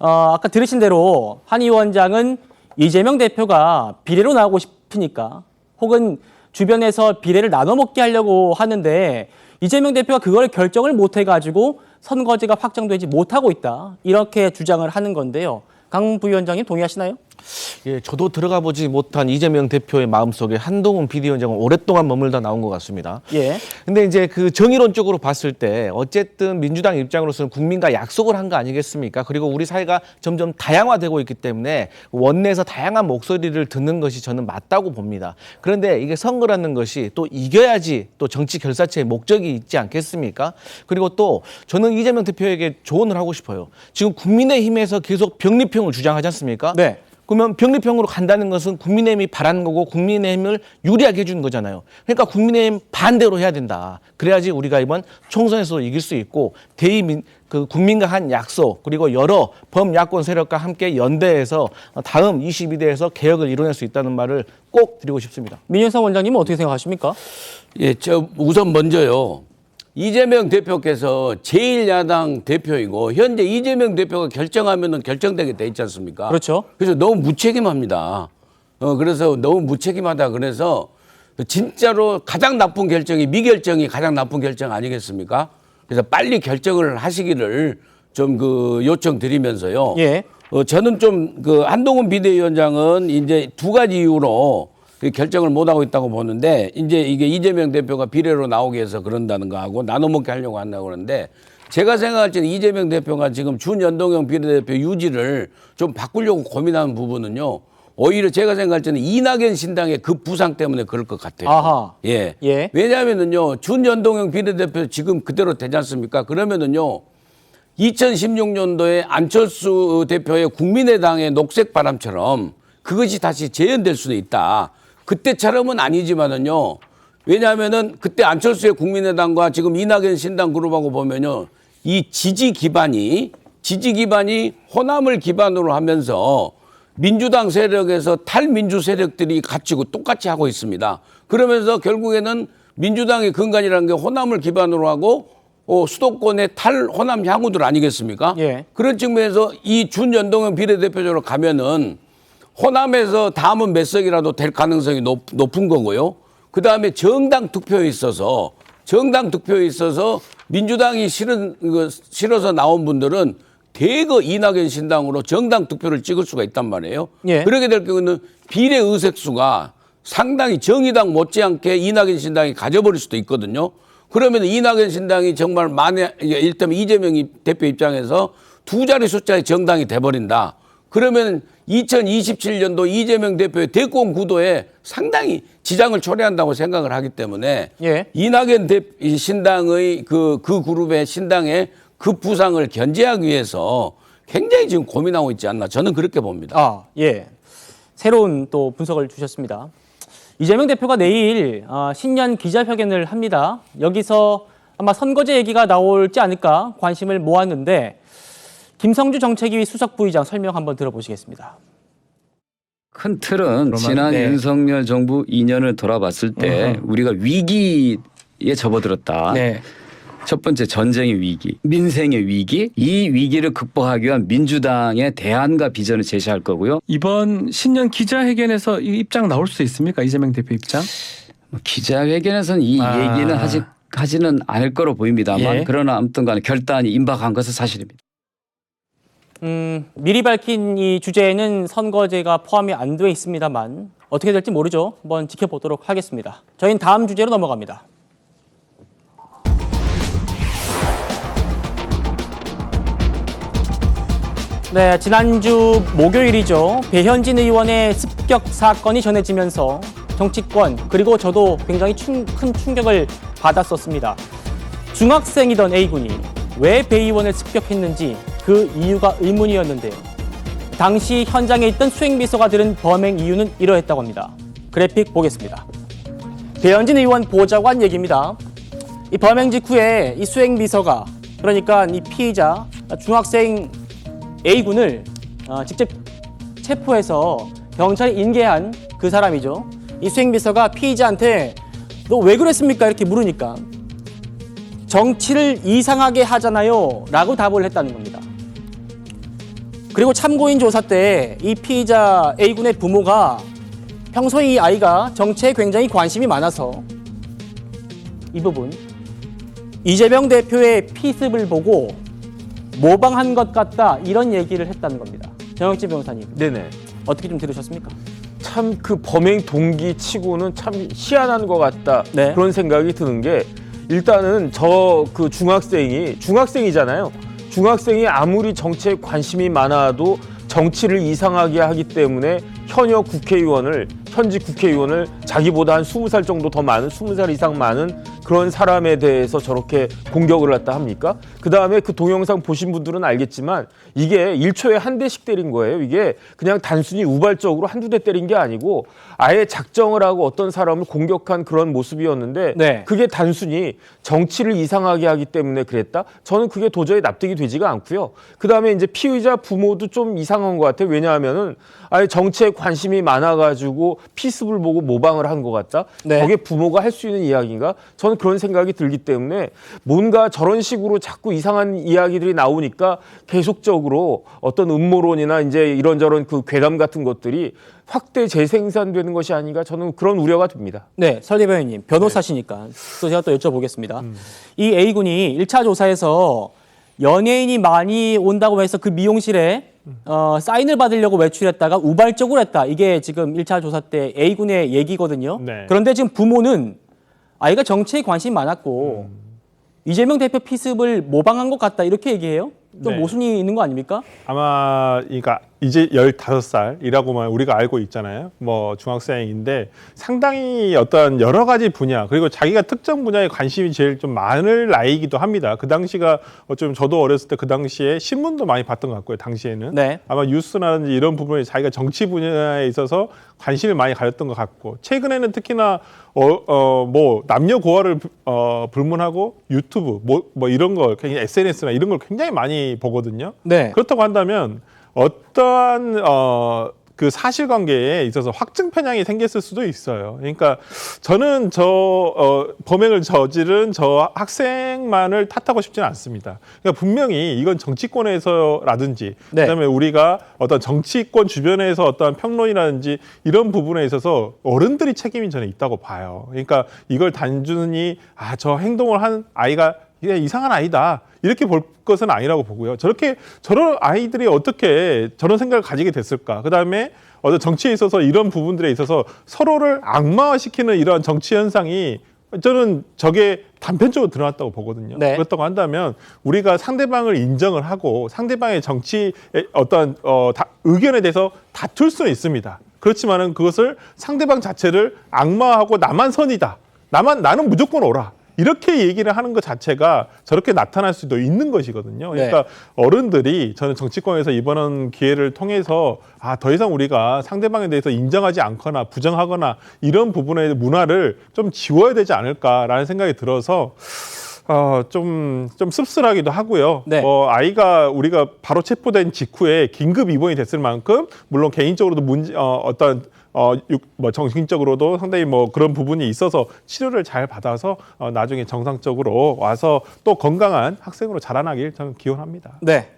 아까 들으신 대로 한 위원장은 이재명 대표가 비례로 나오고 싶으니까 혹은 주변에서 비례를 나눠 먹게 하려고 하는데 이재명 대표가 그걸 결정을 못 해가지고 선거제가 확정되지 못하고 있다. 이렇게 주장을 하는 건데요. 강 부위원장님 동의하시나요? 예, 저도 들어가 보지 못한 이재명 대표의 마음속에 한동훈 비대위원장은 오랫동안 머물다 나온 것 같습니다. 예. 근데 이제 그 정의론적으로 봤을 때 어쨌든 민주당 입장으로서는 국민과 약속을 한 거 아니겠습니까? 그리고 우리 사회가 점점 다양화되고 있기 때문에 원내에서 다양한 목소리를 듣는 것이 저는 맞다고 봅니다. 그런데 이게 선거라는 것이 또 이겨야지 또 정치 결사체의 목적이 있지 않겠습니까? 그리고 또 저는 이재명 대표에게 조언을 하고 싶어요. 지금 국민의힘에서 계속 병립형을 주장하지 않습니까? 네. 그러면 병립형으로 간다는 것은 국민의힘이 바라는 거고 국민의힘을 유리하게 해주는 거잖아요. 그러니까 국민의힘 반대로 해야 된다. 그래야지 우리가 이번 총선에서 이길 수 있고 그 국민과 한 약속 그리고 여러 범야권 세력과 함께 연대해서 다음 22대에서 개혁을 이뤄낼 수 있다는 말을 꼭 드리고 싶습니다. 민현상 원장님은 어떻게 생각하십니까? 예, 우선 먼저요. 이재명 대표께서 제1야당 대표이고 현재 이재명 대표가 결정하면은 결정되게 돼 있지 않습니까? 그렇죠. 그래서 너무 무책임합니다. 그래서 너무 무책임하다. 그래서 진짜로 가장 나쁜 결정이 미결정이 가장 나쁜 결정 아니겠습니까? 그래서 빨리 결정을 하시기를 좀 요청드리면서요. 예. 저는 좀 한동훈 비대위원장은 이제 두 가지 이유로 결정을 못하고 있다고 보는데 이제 이게 이재명 대표가 비례로 나오게 해서 그런다는 거 하고 나눠먹게 하려고 한다고 그러는데 제가 생각할 때는 이재명 대표가 지금 준연동형 비례대표 유지를 좀 바꾸려고 고민하는 부분은요. 오히려 제가 생각할 때는 이낙연 신당의 그 부상 때문에 그럴 것 같아요. 아하. 예. 예. 왜냐하면은요. 준연동형 비례대표 지금 그대로 되지 않습니까? 그러면은요. 2016년도에 안철수 대표의 국민의당의 녹색 바람처럼 그것이 다시 재현될 수도 있다. 그때처럼은 아니지만은요. 왜냐하면은 그때 안철수의 국민의당과 지금 이낙연 신당 그룹하고 보면요. 이 지지 기반이 호남을 기반으로 하면서 민주당 세력에서 탈민주 세력들이 갖추고 똑같이 하고 있습니다. 그러면서 결국에는 민주당의 근간이라는 게 호남을 기반으로 하고 수도권의 탈호남 향후들 아니겠습니까? 예. 그런 측면에서 이 준연동형 비례대표적으로 가면은 호남에서 다음은 몇 석이라도 될 가능성이 높은 거고요. 그다음에 정당 투표에 있어서 민주당이 싫어서 나온 분들은 대거 이낙연 신당으로 정당 투표를 찍을 수가 있단 말이에요. 예. 그렇게 될 경우는 비례 의석수가 상당히 정의당 못지않게 이낙연 신당이 가져버릴 수도 있거든요. 그러면 이낙연 신당이 정말 일단 이재명 대표 입장에서 두 자리 숫자의 정당이 돼버린다. 그러면 2027년도 이재명 대표의 대권 구도에 상당히 지장을 초래한다고 생각을 하기 때문에 예. 이낙연 신당의 그 그룹의 신당의 그 부상을 견제하기 위해서 굉장히 지금 고민하고 있지 않나 저는 그렇게 봅니다. 아, 예. 새로운 또 분석을 주셨습니다. 이재명 대표가 내일 신년 기자회견을 합니다. 여기서 아마 선거제 얘기가 나올지 않을까 관심을 모았는데 김성주 정책위 수석 부의장 설명 한번 들어보시겠습니다. 큰 틀은 지난 네. 윤석열 정부 2년을 돌아봤을 때 우리가 위기에 접어들었다. 네. 첫 번째 전쟁의 위기, 민생의 위기, 이 위기를 극복하기 위한 민주당의 대안과 비전을 제시할 거고요. 이번 신년 기자회견에서 이 입장 나올 수 있습니까? 이재명 대표 입장? 기자회견에서는 이 얘기는 하지는 않을 거로 보입니다만 예. 그러나 아무튼 간에 결단이 임박한 것은 사실입니다. 미리 밝힌 이 주제에는 선거제가 포함이 안 돼 있습니다만 어떻게 될지 모르죠. 한번 지켜보도록 하겠습니다. 저희는 다음 주제로 넘어갑니다. 네, 지난주 목요일이죠. 배현진 의원의 습격 사건이 전해지면서 정치권 그리고 저도 굉장히 큰 충격을 받았었습니다. 중학생이던 A군이 왜 배 의원을 습격했는지 그 이유가 의문이었는데요. 당시 현장에 있던 수행비서가 들은 범행 이유는 이러했다고 합니다. 그래픽 보겠습니다. 배현진 의원 보자고 한 얘기입니다. 이 범행 직후에 이 수행비서가 그러니까 이 피의자 중학생 A군을 직접 체포해서 경찰에 인계한 그 사람이죠. 이 수행비서가 피의자한테 너 왜 그랬습니까? 이렇게 물으니까 정치를 이상하게 하잖아요 라고 답을 했다는 겁니다. 그리고 참고인 조사 때 이 피의자 A군의 부모가 평소에 이 아이가 정치에 굉장히 관심이 많아서 이 부분 이재명 대표의 피습을 보고 모방한 것 같다 이런 얘기를 했다는 겁니다. 정영진 변호사님. 네네. 어떻게 좀 들으셨습니까? 참 그 범행 동기치고는 참 희한한 것 같다. 네. 그런 생각이 드는 게 일단은 저 그 중학생이잖아요. 중학생이 아무리 정치에 관심이 많아도 정치를 이상하게 하기 때문에 현직 국회의원을 자기보다 한 20살 정도 더 많은 20살 이상 많은 그런 사람에 대해서 저렇게 공격을 했다 합니까? 그다음에 그 동영상 보신 분들은 알겠지만 이게 1초에 한 대씩 때린 거예요. 이게 그냥 단순히 우발적으로 한두 대 때린 게 아니고 아예 작정을 하고 어떤 사람을 공격한 그런 모습이었는데 네. 그게 단순히 정치를 이상하게 하기 때문에 그랬다? 저는 그게 도저히 납득이 되지가 않고요. 그다음에 이제 피의자 부모도 좀 이상한 것 같아요. 왜냐하면은 아예 정치에 관심이 많아가지고 피습을 보고 모방을 한 것 같다. 네. 저게 부모가 할 수 있는 이야기인가? 저는 그런 생각이 들기 때문에 뭔가 저런 식으로 자꾸 이상한 이야기들이 나오니까 계속적으로 어떤 음모론이나 이제 이런저런 그 괴담 같은 것들이 확대 재생산되는 것이 아닌가 저는 그런 우려가 듭니다. 네, 설대변인님 변호사시니까 또 제가 또 여쭤보겠습니다. 이 A군이 1차 조사에서 연예인이 많이 온다고 해서 그 미용실에 사인을 받으려고 외출했다가 우발적으로 했다. 이게 지금 1차 조사 때 A군의 얘기거든요. 네. 그런데 지금 부모는 아이가 정치에 관심이 많았고 이재명 대표 피습을 모방한 것 같다. 이렇게 얘기해요. 좀 네. 모순이 있는 거 아닙니까? 아마 그러니까 이제 15살이라고만 우리가 알고 있잖아요. 뭐 중학생인데 상당히 어떤 여러 가지 분야 그리고 자기가 특정 분야에 관심이 제일 좀 많을 나이이기도 합니다. 그 당시가 어쩌면 저도 어렸을 때 그 당시에 신문도 많이 봤던 것 같고요. 당시에는 네. 아마 뉴스라든지 이런 부분에 자기가 정치 분야에 있어서 관심을 많이 가졌던 것 같고 최근에는 특히나 뭐 남녀 고화를 불문하고 유튜브 뭐 이런 거 굉장히 SNS나 이런 걸 굉장히 많이 보거든요. 네. 그렇다고 한다면 어떠한 그 사실관계에 있어서 확증 편향이 생겼을 수도 있어요. 그러니까 저는 범행을 저지른 저 학생만을 탓하고 싶지는 않습니다. 그러니까 분명히 이건 정치권에서라든지 네. 그다음에 우리가 어떤 정치권 주변에서 어떤 평론이라든지 이런 부분에 있어서 어른들이 책임이 저는 있다고 봐요. 그러니까 이걸 단순히 저 행동을 한 아이가 이상한 아이다 이렇게 볼 것은 아니라고 보고요. 저런 아이들이 어떻게 저런 생각을 가지게 됐을까? 그다음에 어떤 정치에 있어서 이런 부분들에 있어서 서로를 악마화시키는 이런 정치 현상이 저는 저게 단편적으로 드러났다고 보거든요. 네. 그렇다고 한다면 우리가 상대방을 인정을 하고 상대방의 정치의 어떤 의견에 대해서 다툴 수는 있습니다. 그렇지만은 그것을 상대방 자체를 악마화하고 나만 선이다. 나는 무조건 옳아. 이렇게 얘기를 하는 것 자체가 저렇게 나타날 수도 있는 것이거든요. 그러니까 어른들이 저는 정치권에서 이번 기회를 통해서 더 이상 우리가 상대방에 대해서 인정하지 않거나 부정하거나 이런 부분의 문화를 좀 지워야 되지 않을까라는 생각이 들어서 좀 씁쓸하기도 하고요. 네. 아이가 우리가 바로 체포된 직후에 긴급 입원이 됐을 만큼 물론 개인적으로도 정신적으로도 상당히 그런 부분이 있어서 치료를 잘 받아서 나중에 정상적으로 와서 또 건강한 학생으로 자라나길 저는 기원합니다. 네.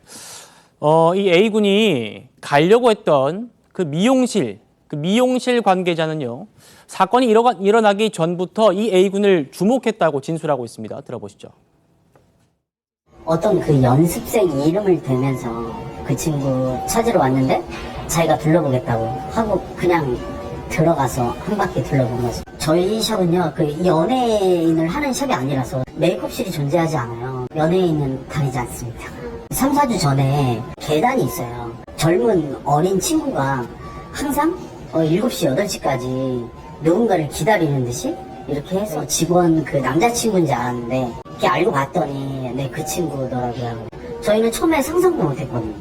이 A군이 가려고 했던 그 미용실 관계자는요. 사건이 일어나기 전부터 이 A군을 주목했다고 진술하고 있습니다. 들어보시죠. 어떤 그 연습생 이름을 대면서 그 친구 찾으러 왔는데 자기가 둘러보겠다고 하고 그냥 들어가서 한 바퀴 둘러본 거죠. 저희 샵은요, 그 연예인을 하는 샵이 아니라서 메이크업실이 존재하지 않아요. 연예인은 다니지 않습니다. 3, 4주 전에 계단이 있어요. 젊은 어린 친구가 항상 7시, 8시까지 누군가를 기다리는 듯이 이렇게 해서 직원 그 남자친구인 줄 알았는데 이렇게 알고 봤더니 그 친구더라고요. 저희는 처음에 상상도 못했거든요.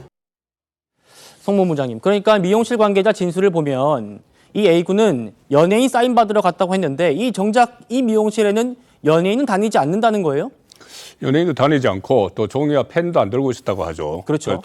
송모무장님, 그러니까 미용실 관계자 진술을 보면 이 A군은 연예인 사인 받으러 갔다고 했는데 정작 이 미용실에는 연예인은 다니지 않는다는 거예요? 연예인도 다니지 않고 또 종이와 펜도 안 들고 있었다고 하죠. 그렇죠.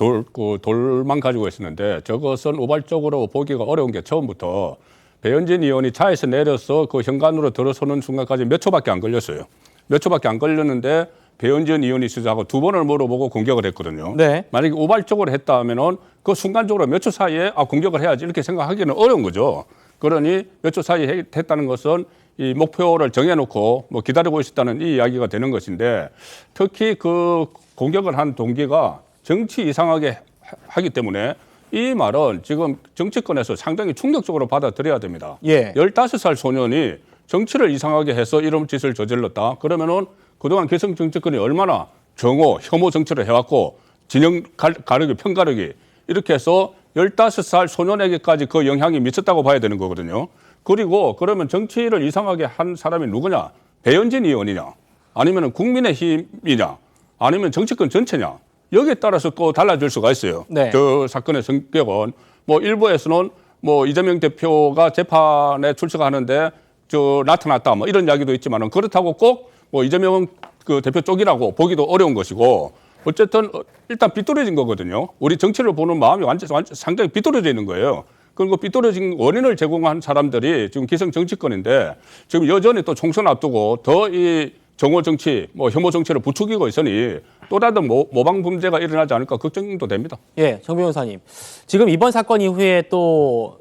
돌만 가지고 있었는데 저것은 우발적으로 보기가 어려운 게 처음부터 배현진 의원이 차에서 내려서 그 현관으로 들어서는 순간까지 몇 초밖에 안 걸렸어요. 몇 초밖에 안 걸렸는데 배현진 의원이 시작하고 2번을 물어보고 공격을 했거든요. 네. 만약에 우발적으로 했다 하면은 그 순간적으로 몇 초 사이에 공격을 해야지 이렇게 생각하기는 어려운 거죠. 그러니 몇 초 사이에 했다는 것은 이 목표를 정해놓고 기다리고 있었다는 이 이야기가 되는 것인데 특히 그 공격을 한 동기가 정치 이상하게 하기 때문에 이 말은 지금 정치권에서 상당히 충격적으로 받아들여야 됩니다. 예. 15살 소년이 정치를 이상하게 해서 이런 짓을 저질렀다. 그러면은 그동안 기성 정치권이 얼마나 정오, 혐오 정치를 해왔고 진영 가르기, 편 가르기 이렇게 해서 15살 소년에게까지 그 영향이 미쳤다고 봐야 되는 거거든요. 그리고 그러면 정치를 이상하게 한 사람이 누구냐? 배현진 의원이냐? 아니면 국민의힘이냐? 아니면 정치권 전체냐? 여기에 따라서 또 달라질 수가 있어요. 네. 저 사건의 성격은 뭐 일부에서는 뭐 이재명 대표가 재판에 출석하는데 저 나타났다 뭐 이런 이야기도 있지만은 그렇다고 꼭 뭐 이재명 그 대표 쪽이라고 보기도 어려운 것이고 어쨌든 일단 삐뚤어진 거거든요. 우리 정치를 보는 마음이 완전 상당히 삐뚤어져 있는 거예요. 그리고 삐뚤어진 원인을 제공한 사람들이 지금 기성 정치권인데 지금 여전히 또 총선 앞두고 더 이 정오 정치, 뭐 혐오 정치를 부추기고 있으니 또 다른 모방 범죄가 일어나지 않을까 걱정도 됩니다. 예, 정 변호사님. 지금 이번 사건 이후에 또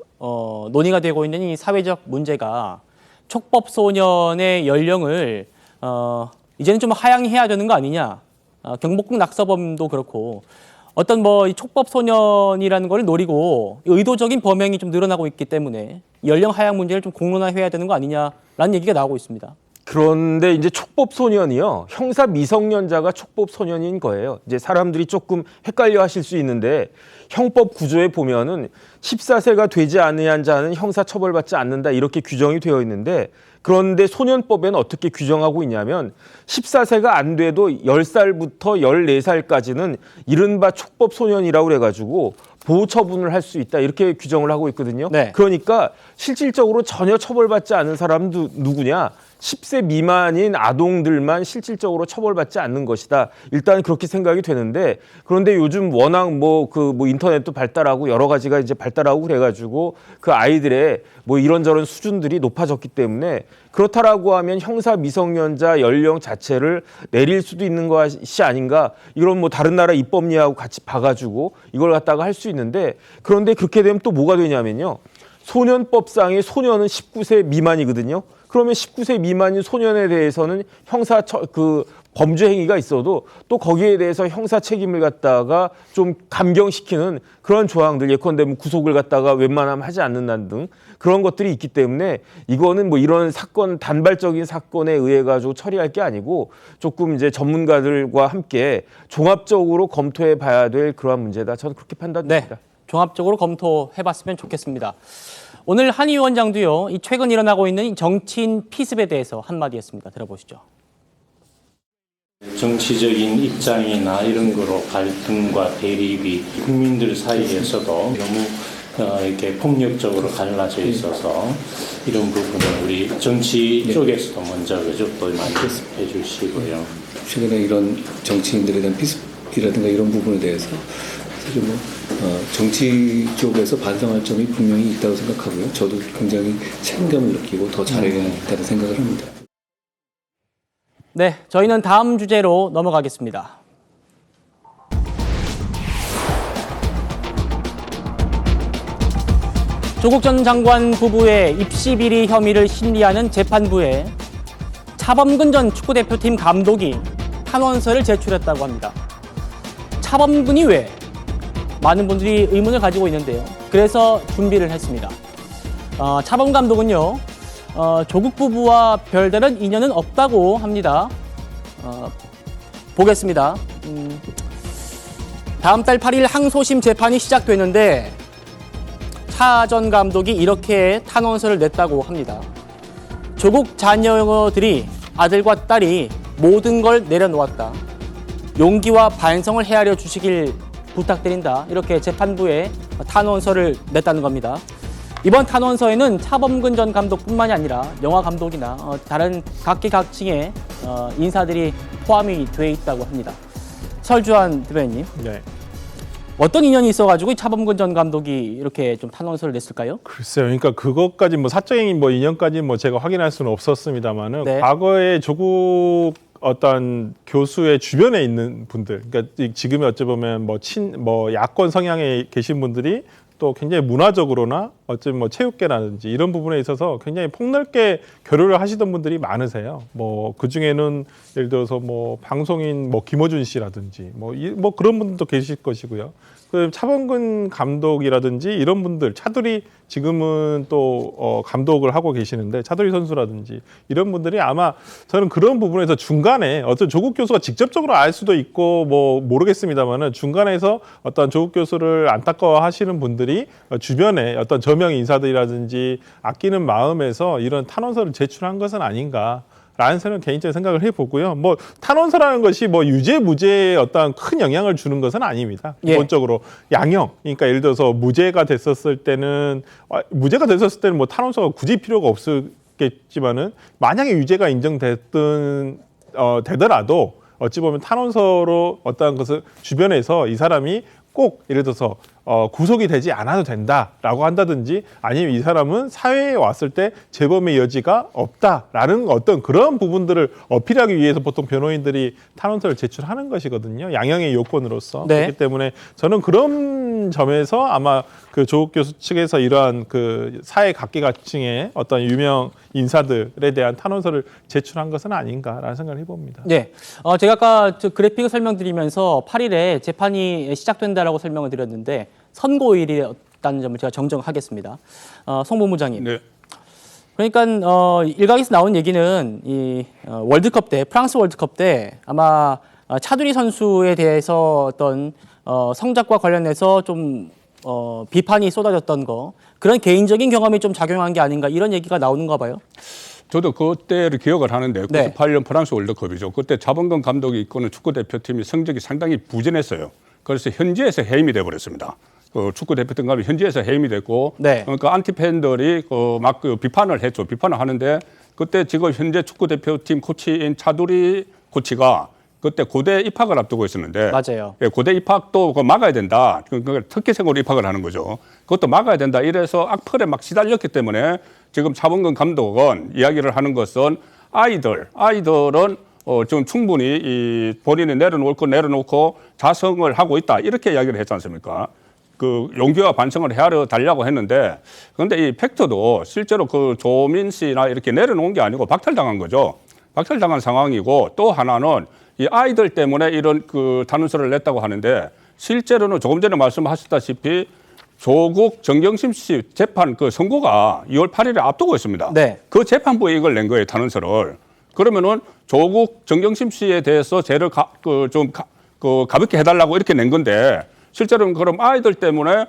논의가 되고 있는 이 사회적 문제가 촉법 소년의 연령을 이제는 좀 하향해야 되는 거 아니냐. 경복궁 낙서범도 그렇고 어떤 뭐 이 촉법 소년이라는 걸 노리고 의도적인 범행이 좀 늘어나고 있기 때문에 연령 하향 문제를 좀 공론화해야 되는 거 아니냐라는 얘기가 나오고 있습니다. 그런데 이제 촉법 소년이요. 형사 미성년자가 촉법 소년인 거예요. 이제 사람들이 조금 헷갈려 하실 수 있는데 형법 구조에 보면은 14세가 되지 않은 자는 형사 처벌받지 않는다 이렇게 규정이 되어 있는데 그런데 소년법에는 어떻게 규정하고 있냐면 14세가 안 돼도 10살부터 14살까지는 이른바 촉법 소년이라고 그래가지고 보호 처분을 할 수 있다 이렇게 규정을 하고 있거든요. 네. 그러니까 실질적으로 전혀 처벌받지 않은 사람도 누구냐? 10세 미만인 아동들만 실질적으로 처벌받지 않는 것이다. 일단 그렇게 생각이 되는데 그런데 요즘 워낙 뭐 인터넷도 발달하고 여러 가지가 이제 발달하고 그래가지고 그 아이들의 뭐 이런저런 수준들이 높아졌기 때문에 그렇다라고 하면 형사 미성년자 연령 자체를 내릴 수도 있는 것이 아닌가 이런 뭐 다른 나라 입법리하고 같이 봐가지고 이걸 갖다가 할 수 있는데 그런데 그렇게 되면 또 뭐가 되냐면요. 소년법상의 소년은 19세 미만이거든요. 그러면 19세 미만인 소년에 대해서는 형사 범죄 행위가 있어도 또 거기에 대해서 형사 책임을 갖다가 좀 감경시키는 그런 조항들 예컨대 뭐 구속을 갖다가 웬만하면 하지 않는다는 등 그런 것들이 있기 때문에 이거는 뭐 이런 사건 단발적인 사건에 의해 가지고 처리할 게 아니고 조금 이제 전문가들과 함께 종합적으로 검토해 봐야 될 그러한 문제다. 저는 그렇게 판단됩니다. 네, 종합적으로 검토해봤으면 좋겠습니다. 오늘 한 위원장도요, 이 최근 일어나고 있는 이 정치인 피습에 대해서 한마디 했습니다. 들어보시죠. 정치적인 입장이나 이런 거로 갈등과 대립이 국민들 사이에서도 너무 이렇게 폭력적으로 갈라져 있어서 이런 부분을 우리 정치 쪽에서도 먼저 또 많이 해주시고요. 최근에 이런 정치인들에 대한 피습이라든가 이런 부분에 대해서 사실 뭐 정치 쪽에서 반성할 점이 분명히 있다고 생각하고요. 저도 굉장히 책임감을 느끼고 더 잘해야겠다는 생각을 합니다. 네, 저희는 다음 주제로 넘어가겠습니다. 조국 전 장관 부부의 입시 비리 혐의를 심리하는 재판부에 차범근 전 축구대표팀 감독이 탄원서를 제출했다고 합니다. 차범근이 왜? 많은 분들이 의문을 가지고 있는데요. 그래서 준비를 했습니다. 차범근 감독은요, 조국 부부와 별다른 인연은 없다고 합니다. 보겠습니다. 다음 달 8일 항소심 재판이 시작되는데 차 전 감독이 이렇게 탄원서를 냈다고 합니다. 조국 자녀들이 아들과 딸이 모든 걸 내려놓았다. 용기와 반성을 헤아려 주시길 부탁드린다. 이렇게 재판부에 탄원서를 냈다는 겁니다. 이번 탄원서에는 차범근 전 감독뿐만이 아니라 영화 감독이나 다른 각계각층의 인사들이 포함이 돼 있다고 합니다. 설주환 대변인님, 네. 어떤 인연이 있어가지고 차범근 전 감독이 이렇게 좀 탄원서를 냈을까요? 글쎄요. 그러니까 그것까지 뭐 사적인 뭐 인연까지 뭐 제가 확인할 수는 없었습니다만은 네. 과거에 조국 어떤 교수의 주변에 있는 분들, 그러니까 지금에 어찌 보면 뭐 야권 성향에 계신 분들이 또 굉장히 문화적으로나 어쩌면 뭐 체육계라든지 이런 부분에 있어서 굉장히 폭넓게 교류를 하시던 분들이 많으세요. 뭐 그 중에는 예를 들어서 뭐 방송인 뭐 김어준 씨라든지 뭐 그런 분들도 계실 것이고요. 그 차범근 감독이라든지 이런 분들, 차두리 지금은 또 감독을 하고 계시는데 차두리 선수라든지 이런 분들이 아마 저는 그런 부분에서 중간에 어떤 조국 교수가 직접적으로 알 수도 있고 뭐 모르겠습니다만은 중간에서 어떤 조국 교수를 안타까워하시는 분들이 주변에 어떤 저명 인사들이라든지 아끼는 마음에서 이런 탄원서를 제출한 것은 아닌가. 라는 저는 개인적인 생각을 해보고요. 뭐 탄원서라는 것이 뭐 유죄 무죄에 어떤 큰 영향을 주는 것은 아닙니다. 기본적으로 양형. 그러니까 예를 들어서 무죄가 됐었을 때는 뭐 탄원서가 굳이 필요가 없었겠지만은 만약에 유죄가 인정됐든 되더라도 어찌 보면 탄원서로 어떤 것을 주변에서 이 사람이 꼭 예를 들어서 구속이 되지 않아도 된다라고 한다든지 아니면 이 사람은 사회에 왔을 때 재범의 여지가 없다라는 어떤 그런 부분들을 어필하기 위해서 보통 변호인들이 탄원서를 제출하는 것이거든요. 양형의 요건으로서. 네. 그렇기 때문에 저는 그런 점에서 아마 그 조국 교수 측에서 이러한 그 사회 각계각층의 어떤 유명 인사들에 대한 탄원서를 제출한 것은 아닌가라는 생각을 해봅니다. 네, 제가 아까 그래픽을 설명드리면서 8일에 재판이 시작된다라고 설명을 드렸는데 선고일이었다는 점을 제가 정정하겠습니다. 송 본부장님. 네. 그러니까 일각에서 나온 얘기는 이 월드컵 때 프랑스 월드컵 때 아마 차두리 선수에 대해서 어떤 성적과 관련해서 좀 비판이 쏟아졌던 거 그런 개인적인 경험이 좀 작용한 게 아닌가 이런 얘기가 나오는가 봐요. 저도 그때를 기억을 하는데 98년 프랑스 월드컵이죠. 그때 차범근 감독이 이끄는 축구 대표팀이 성적이 상당히 부진했어요. 그래서 현지에서 해임이 돼버렸습니다. 축구 대표팀 가면 현지에서 해임이 됐고, 그러니까 안티 팬들이 막 비판을 했죠. 비판을 하는데 그때 지금 현재 축구 대표팀 코치인 차두리 코치가 그때 고대 입학을 앞두고 있었는데, 맞아요. 예, 고대 입학도 막아야 된다. 그러니까 특기생으로 입학을 하는 거죠. 그것도 막아야 된다. 이래서 악플에 막 시달렸기 때문에 지금 차범근 감독은 이야기를 하는 것은 아이들은 좀 충분히 이 본인이 내려놓을 거 내려놓고 자성을 하고 있다. 이렇게 이야기를 했지 않습니까? 그 용기와 반성을 헤아려 달라고 했는데, 그런데 이 팩트도 실제로 그 조민 씨나 이렇게 내려놓은 게 아니고 박탈당한 거죠. 박탈당한 상황이고, 또 하나는 이 아이들 때문에 이런 그 탄원서를 냈다고 하는데, 실제로는 조금 전에 말씀하셨다시피 조국 정경심 씨 재판 그 선고가 2월 8일에 앞두고 있습니다. 네. 그 재판부에 이걸 낸 거예요, 탄원서를. 그러면은 조국 정경심 씨에 대해서 죄를 좀 가볍게 해달라고 이렇게 낸 건데, 실제로는 그럼 아이들 때문에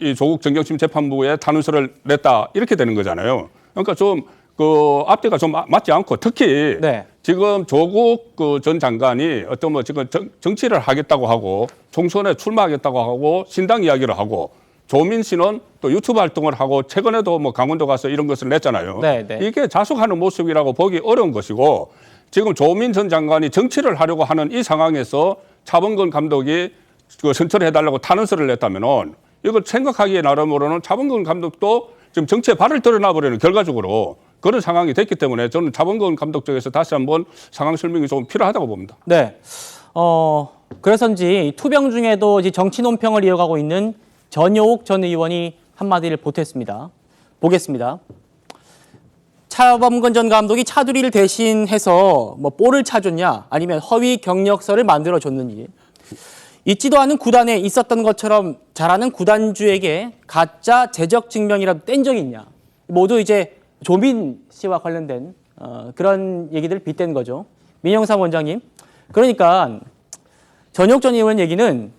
이 조국 정경심 재판부에 탄원서를 냈다 이렇게 되는 거잖아요. 그러니까 좀 앞뒤가 좀 맞지 않고, 특히 지금 조국 전 장관이 어떤 뭐 지금 정치를 하겠다고 하고 총선에 출마하겠다고 하고 신당 이야기를 하고, 조민 씨는 또 유튜브 활동을 하고 최근에도 뭐 강원도 가서 이런 것을 냈잖아요. 이게 자숙하는 모습이라고 보기 어려운 것이고, 지금 조민 전 장관이 정치를 하려고 하는 이 상황에서 차범근 감독이 선처해달라고 탄원서를 냈다면은, 이걸 생각하기에 나름으로는 차범근 감독도 지금 정치에 발을 들여놔버리는 결과적으로 그런 상황이 됐기 때문에 저는 차범근 감독 쪽에서 다시 한번 상황 설명이 좀 필요하다고 봅니다. 네. 그래서인지 투병 중에도 이제 정치 논평을 이어가고 있는 전효옥 전 의원이 한마디를 보탰습니다. 보겠습니다. 차범근 전 감독이 차두리를 대신해서 뭐 볼을 차줬냐 아니면 허위 경력서를 만들어줬는지, 있지도 않은 구단에 있었던 것처럼 잘하는 구단주에게 가짜 재적 증명이라도 뗀 적이 있냐. 모두 이제 조민 씨와 관련된 그런 얘기들을 빗댄 거죠. 민영삼 원장님. 그러니까 전효옥 전 의원 얘기는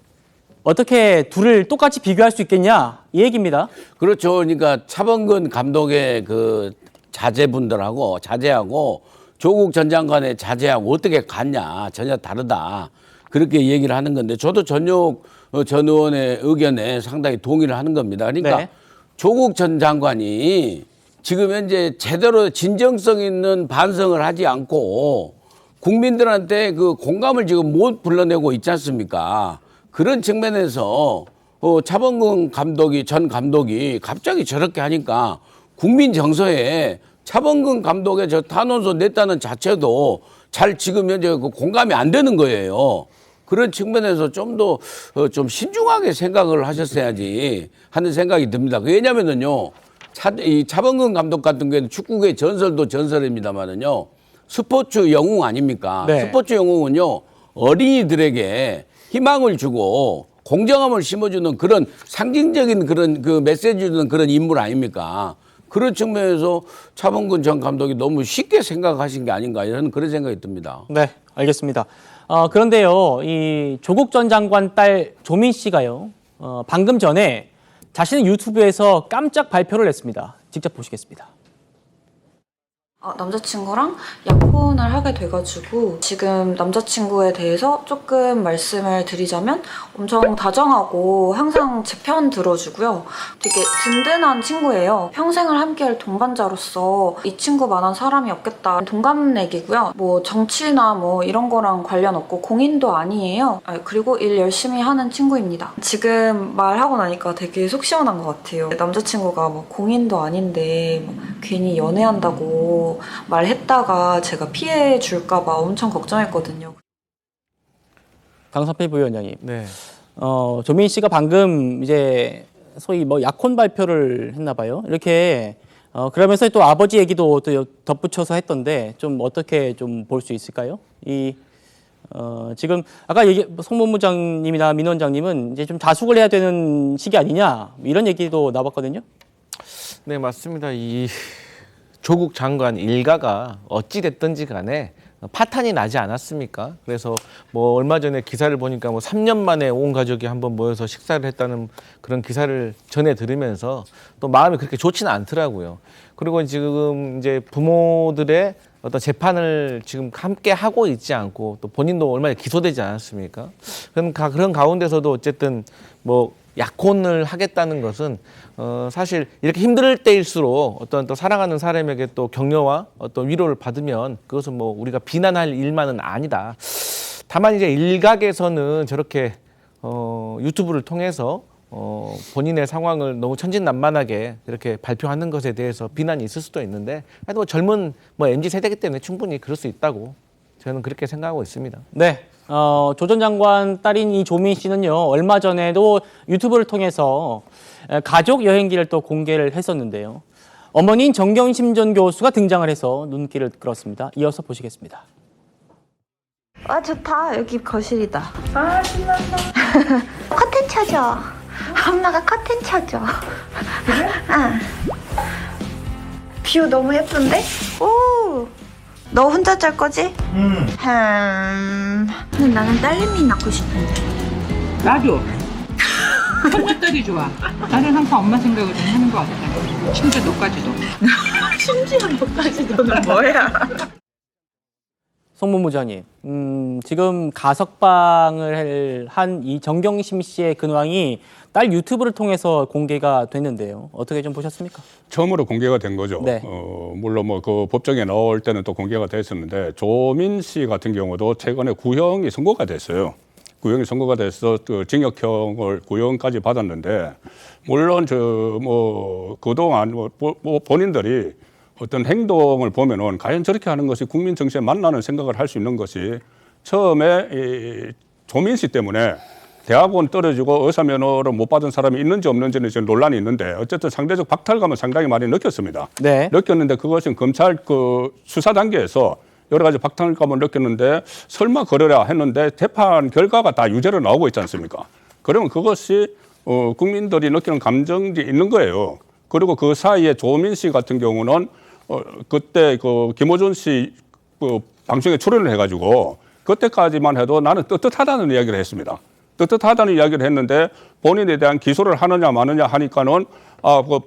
어떻게 둘을 똑같이 비교할 수 있겠냐 이 얘기입니다. 그렇죠. 그러니까 차범근 감독의 그 자제하고 조국 전 장관의 자제하고 어떻게 같냐, 전혀 다르다. 그렇게 얘기를 하는 건데, 저도 전효옥 전 의원의 의견에 상당히 동의를 하는 겁니다. 그러니까 조국 전 장관이 지금 현재 제대로 진정성 있는 반성을 하지 않고 국민들한테 그 공감을 지금 못 불러내고 있지 않습니까? 그런 측면에서 차범근 전 감독이 갑자기 저렇게 하니까 국민 정서에 차범근 감독의 저 탄원서 냈다는 자체도 잘 지금 현재 그 공감이 안 되는 거예요. 그런 측면에서 좀 더 좀 신중하게 생각을 하셨어야지 하는 생각이 듭니다. 왜냐면은요, 이 차범근 감독 같은 경우에는 축구의 전설도 전설입니다만은요, 스포츠 영웅 아닙니까? 네. 스포츠 영웅은요, 어린이들에게 희망을 주고 공정함을 심어주는 그런 상징적인 그런 그 메시지 주는 그런 인물 아닙니까? 그런 측면에서 차범근 전 감독이 너무 쉽게 생각하신 게 아닌가 이런 그런 생각이 듭니다. 네, 알겠습니다. 그런데요, 이 조국 전 장관 딸 조민 씨가요, 방금 전에 자신의 유튜브에서 깜짝 발표를 했습니다. 직접 보시겠습니다. 남자친구랑 약혼을 하게 돼가지고 지금 남자친구에 대해서 조금 말씀을 드리자면 엄청 다정하고 항상 제 편 들어주고요. 되게 든든한 친구예요. 평생을 함께할 동반자로서 이 친구만한 사람이 없겠다. 동갑내기고요. 뭐 정치나 뭐 이런 거랑 관련 없고 공인도 아니에요. 그리고 일 열심히 하는 친구입니다. 지금 말하고 나니까 되게 속 시원한 것 같아요. 남자친구가 뭐 공인도 아닌데 뭐 괜히 연애한다고 말했다가 제가 피해 줄까봐 엄청 걱정했거든요. 강선필 부위원장님. 네. 조민 씨가 방금 이제 소위 뭐 약혼 발표를 했나 봐요. 이렇게 그러면서 또 아버지 얘기도 또 덧붙여서 했던데 좀 어떻게 좀 볼 수 있을까요? 지금 아까 송 본부장님이나 민 원장님은 이제 좀 자숙을 해야 되는 시기 아니냐 이런 얘기도 나왔거든요. 네, 맞습니다. 이 조국 장관 일가가 어찌 됐든지 간에 파탄이 나지 않았습니까? 그래서 뭐 얼마 전에 기사를 보니까 뭐 3년 만에 온 가족이 한번 모여서 식사를 했다는 그런 기사를 전해 들으면서 또 마음이 그렇게 좋지는 않더라고요. 그리고 지금 이제 부모들의 어떤 재판을 지금 함께 하고 있지 않고 또 본인도 얼마 전에 기소되지 않았습니까? 그런 가운데서도 어쨌든 뭐 약혼을 하겠다는 것은 사실 이렇게 힘들 때일수록 어떤 또 사랑하는 사람에게 또 격려와 어떤 위로를 받으면 그것은 뭐 우리가 비난할 일만은 아니다. 다만 이제 일각에서는 저렇게 유튜브를 통해서 본인의 상황을 너무 천진난만하게 이렇게 발표하는 것에 대해서 비난이 있을 수도 있는데 하여튼 뭐 젊은 뭐 MZ 세대이기 때문에 충분히 그럴 수 있다고 저는 그렇게 생각하고 있습니다. 네. 조 전 장관 딸인 이 조민 씨는요, 얼마 전에도 유튜브를 통해서 가족 여행기를 또 공개를 했었는데요. 어머니인 정경심 전 교수가 등장을 해서 눈길을 끌었습니다. 이어서 보시겠습니다. 아, 좋다. 여기 거실이다. 아, 신난다. 커튼 쳐줘. 엄마가 커튼 쳐줘. 그래? 응. 뷰 너무 예쁜데? 오! 너 혼자 잘 거지? 응. 근데 나는 딸내미 낳고 싶은데. 나도. 혼자 딸이 좋아. 나는 항상 엄마 생각을 좀 하는 것 같아. 심지어 너까지도. 심지어 너까지도는 뭐야? 송 본부장님, 지금 가석방을 한 이 정경심 씨의 근황이 딸 유튜브를 통해서 공개가 됐는데요. 어떻게 좀 보셨습니까? 처음으로 공개가 된 거죠. 네. 물론 뭐 그 법정에 나올 때는 또 공개가 됐었는데 조민 씨 같은 경우도 최근에 구형이 선고가 됐어요. 구형이 선고가 돼서 그 징역형을 구형까지 받았는데 물론 그동안 본인들이 어떤 행동을 보면은 과연 저렇게 하는 것이 국민 정치에 맞나는 생각을 할 수 있는 것이 처음에 이 조민 씨 때문에 대학원 떨어지고 의사면허를 못 받은 사람이 있는지 없는지는 지금 논란이 있는데 어쨌든 상대적 박탈감을 상당히 많이 느꼈습니다. 네. 느꼈는데 그것은 검찰 그 수사 단계에서 여러 가지 박탈감을 느꼈는데 설마 그러랴 했는데 재판 결과가 다 유죄로 나오고 있지 않습니까? 그러면 그것이 국민들이 느끼는 감정이 있는 거예요. 그리고 그 사이에 조민 씨 같은 경우는 그때 그 김호준 씨 그 방송에 출연을 해가지고 그때까지만 해도 나는 떳떳하다는 이야기를 했습니다. 떳떳하다는 이야기를 했는데 본인에 대한 기소를 하느냐 마느냐 하니까는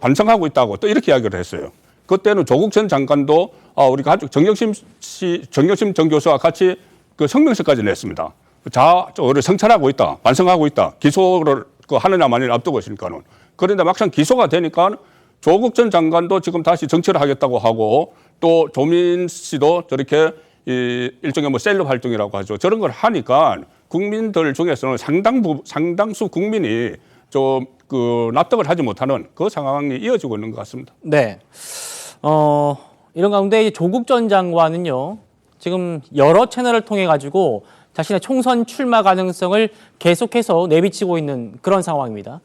반성하고 있다고 또 이렇게 이야기를 했어요. 그때는 조국 전 장관도 우리 가족 정경심 전 교수와 같이 그 성명서까지 냈습니다. 저를 성찰하고 있다, 반성하고 있다, 기소를 하느냐 마느냐 앞두고 있으니까는. 그런데 막상 기소가 되니까 조국 전 장관도 지금 다시 정치를 하겠다고 하고 또 조민 씨도 저렇게 일종의 뭐 셀럽 활동이라고 하죠. 저런 걸 하니까 국민들 중에서는 상당수 국민이 좀 그 납득을 하지 못하는 그 상황이 이어지고 있는 것 같습니다. 네. 이런 가운데 조국 전 장관은요, 지금 여러 채널을 통해 가지고 자신의 총선 출마 가능성을 계속해서 내비치고 있는 그런 상황입니다.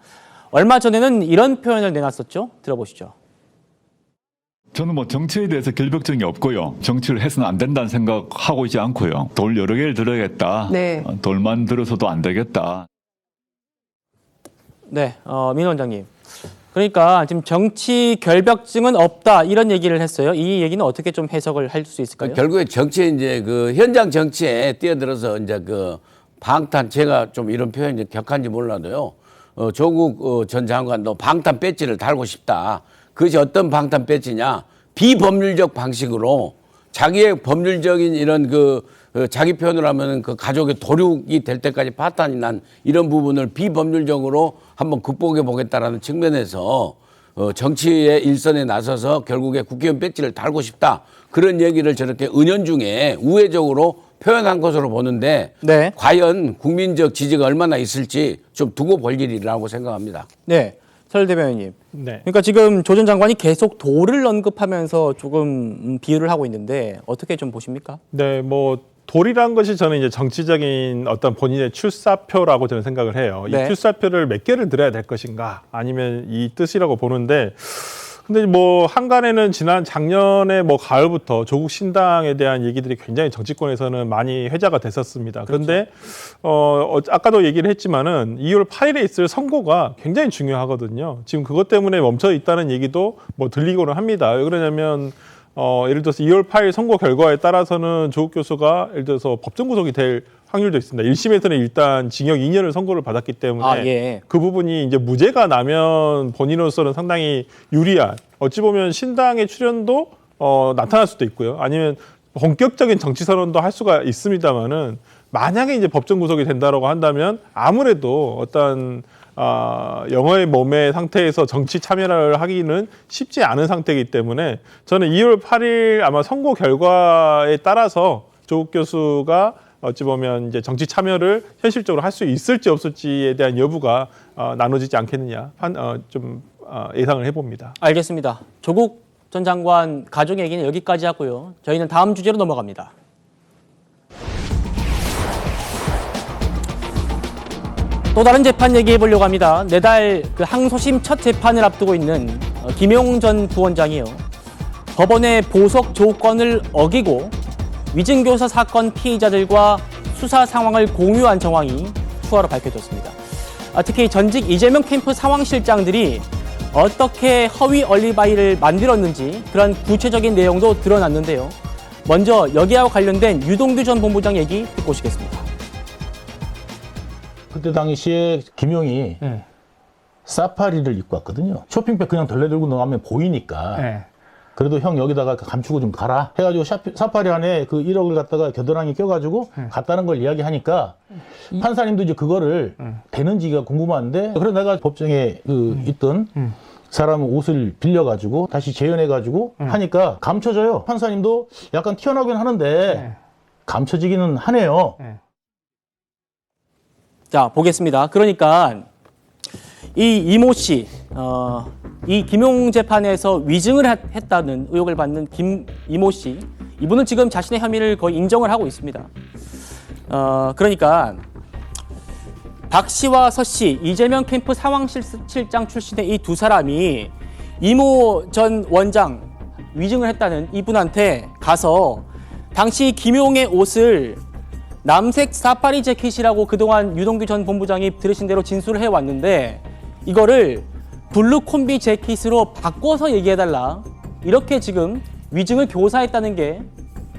얼마 전에는 이런 표현을 내놨었죠. 들어보시죠. 저는 뭐 정치에 대해서 결벽증이 없고요. 정치를 해서는 안 된다는 생각하고 있지 않고요. 돌 여러 개를 들어야겠다. 네. 돌만 들어서도 안 되겠다. 네, 민 원장님. 그러니까 지금 정치 결벽증은 없다 이런 얘기를 했어요. 이 얘기는 어떻게 좀 해석을 할 수 있을까요? 결국에 정치에 이제 그 현장 정치에 뛰어들어서 이제 그 방탄 제가 좀 이런 표현이 격한지 몰라도요. 조국 전 장관도 방탄 배지를 달고 싶다. 그것이 어떤 방탄 배지냐? 비법률적 방식으로 자기의 법률적인 이런 자기 표현을 하면 그 가족의 도륙이 될 때까지 파탄이 난 이런 부분을 비법률적으로 한번 극복해 보겠다라는 측면에서 정치의 일선에 나서서 결국에 국회의원 배지를 달고 싶다. 그런 얘기를 저렇게 은연중에 우회적으로 표현한 것으로 보는데 네. 과연 국민적 지지가 얼마나 있을지 좀 두고 볼 일이라고 생각합니다. 네, 설 대변인님. 네. 그러니까 지금 조 전 장관이 계속 돌을 언급하면서 조금 비유를 하고 있는데 어떻게 좀 보십니까? 네, 뭐 돌이란 것이 저는 이제 정치적인 어떤 본인의 출사표라고 저는 생각을 해요. 네. 이 출사표를 몇 개를 들어야 될 것인가 아니면 이 뜻이라고 보는데 근데 뭐 한간에는 작년에 뭐 가을부터 조국 신당에 대한 얘기들이 굉장히 정치권에서는 많이 회자가 됐었습니다. 그런데 아까도 얘기를 했지만은 2월 8일에 있을 선고가 굉장히 중요하거든요. 지금 그것 때문에 멈춰 있다는 얘기도 뭐 들리고는 합니다. 왜 그러냐면 예를 들어서 2월 8일 선고 결과에 따라서는 조국 교수가 예를 들어서 법정 구속이 될 확률도 있습니다. 1심에서는 일단 징역 2년을 선고를 받았기 때문에 예. 그 부분이 이제 무죄가 나면 본인으로서는 상당히 유리한 어찌 보면 신당의 출연도 나타날 수도 있고요. 아니면 본격적인 정치 선언도 할 수가 있습니다만은 만약에 이제 법정 구속이 된다라고 한다면 아무래도 어떤 영어의 몸의 상태에서 정치 참여를 하기는 쉽지 않은 상태이기 때문에 저는 2월 8일 아마 선고 결과에 따라서 조국 교수가 어찌 보면 이제 정치 참여를 현실적으로 할 수 있을지 없을지에 대한 여부가 나눠지지 않겠느냐 좀 예상을 해봅니다. 알겠습니다. 조국 전 장관 가족 얘기는 여기까지 하고요. 저희는 다음 주제로 넘어갑니다. 또 다른 재판 얘기해 보려고 합니다. 내달 그 항소심 첫 재판을 앞두고 있는 김용 전 부원장이요. 법원의 보석 조건을 어기고 위증교사 사건 피의자들과 수사 상황을 공유한 정황이 추가로 밝혀졌습니다. 특히 전직 이재명 캠프 상황실장들이 어떻게 허위 얼리바이를 만들었는지 그런 구체적인 내용도 드러났는데요. 먼저 여기와 관련된 유동규 전 본부장 얘기 듣고 오시겠습니다. 그때 당시에 김용이 사파리를 입고 왔거든요. 쇼핑백 그냥 덜레들고 나가면 보이니까 그래도 형 여기다가 감추고 좀 가라 해가지고 사파리 안에 그 1억을 갖다가 겨드랑이 껴가지고 갔다는 걸 이야기하니까 판사님도 이제 그거를 되는지가 궁금한데 그래서 내가 법정에 있던 사람 옷을 빌려가지고 다시 재현해가지고 하니까 감춰져요. 판사님도 약간 튀어나오긴 하는데 감춰지기는 하네요. 자, 보겠습니다. 그러니까 이 이모 씨, 이 김용 재판에서 위증을 했다는 의혹을 받는 이모 씨, 이분은 지금 자신의 혐의를 거의 인정을 하고 있습니다. 그러니까 박 씨와 서 씨, 이재명 캠프 상황실장 출신의 이 두 사람이 이모 전 원장 위증을 했다는 이분한테 가서 당시 김용의 옷을 남색 사파리 재킷이라고 그동안 유동규 전 본부장이 들으신 대로 진술을 해왔는데 이거를 블루 콤비 재킷으로 바꿔서 얘기해달라. 이렇게 지금 위증을 교사했다는 게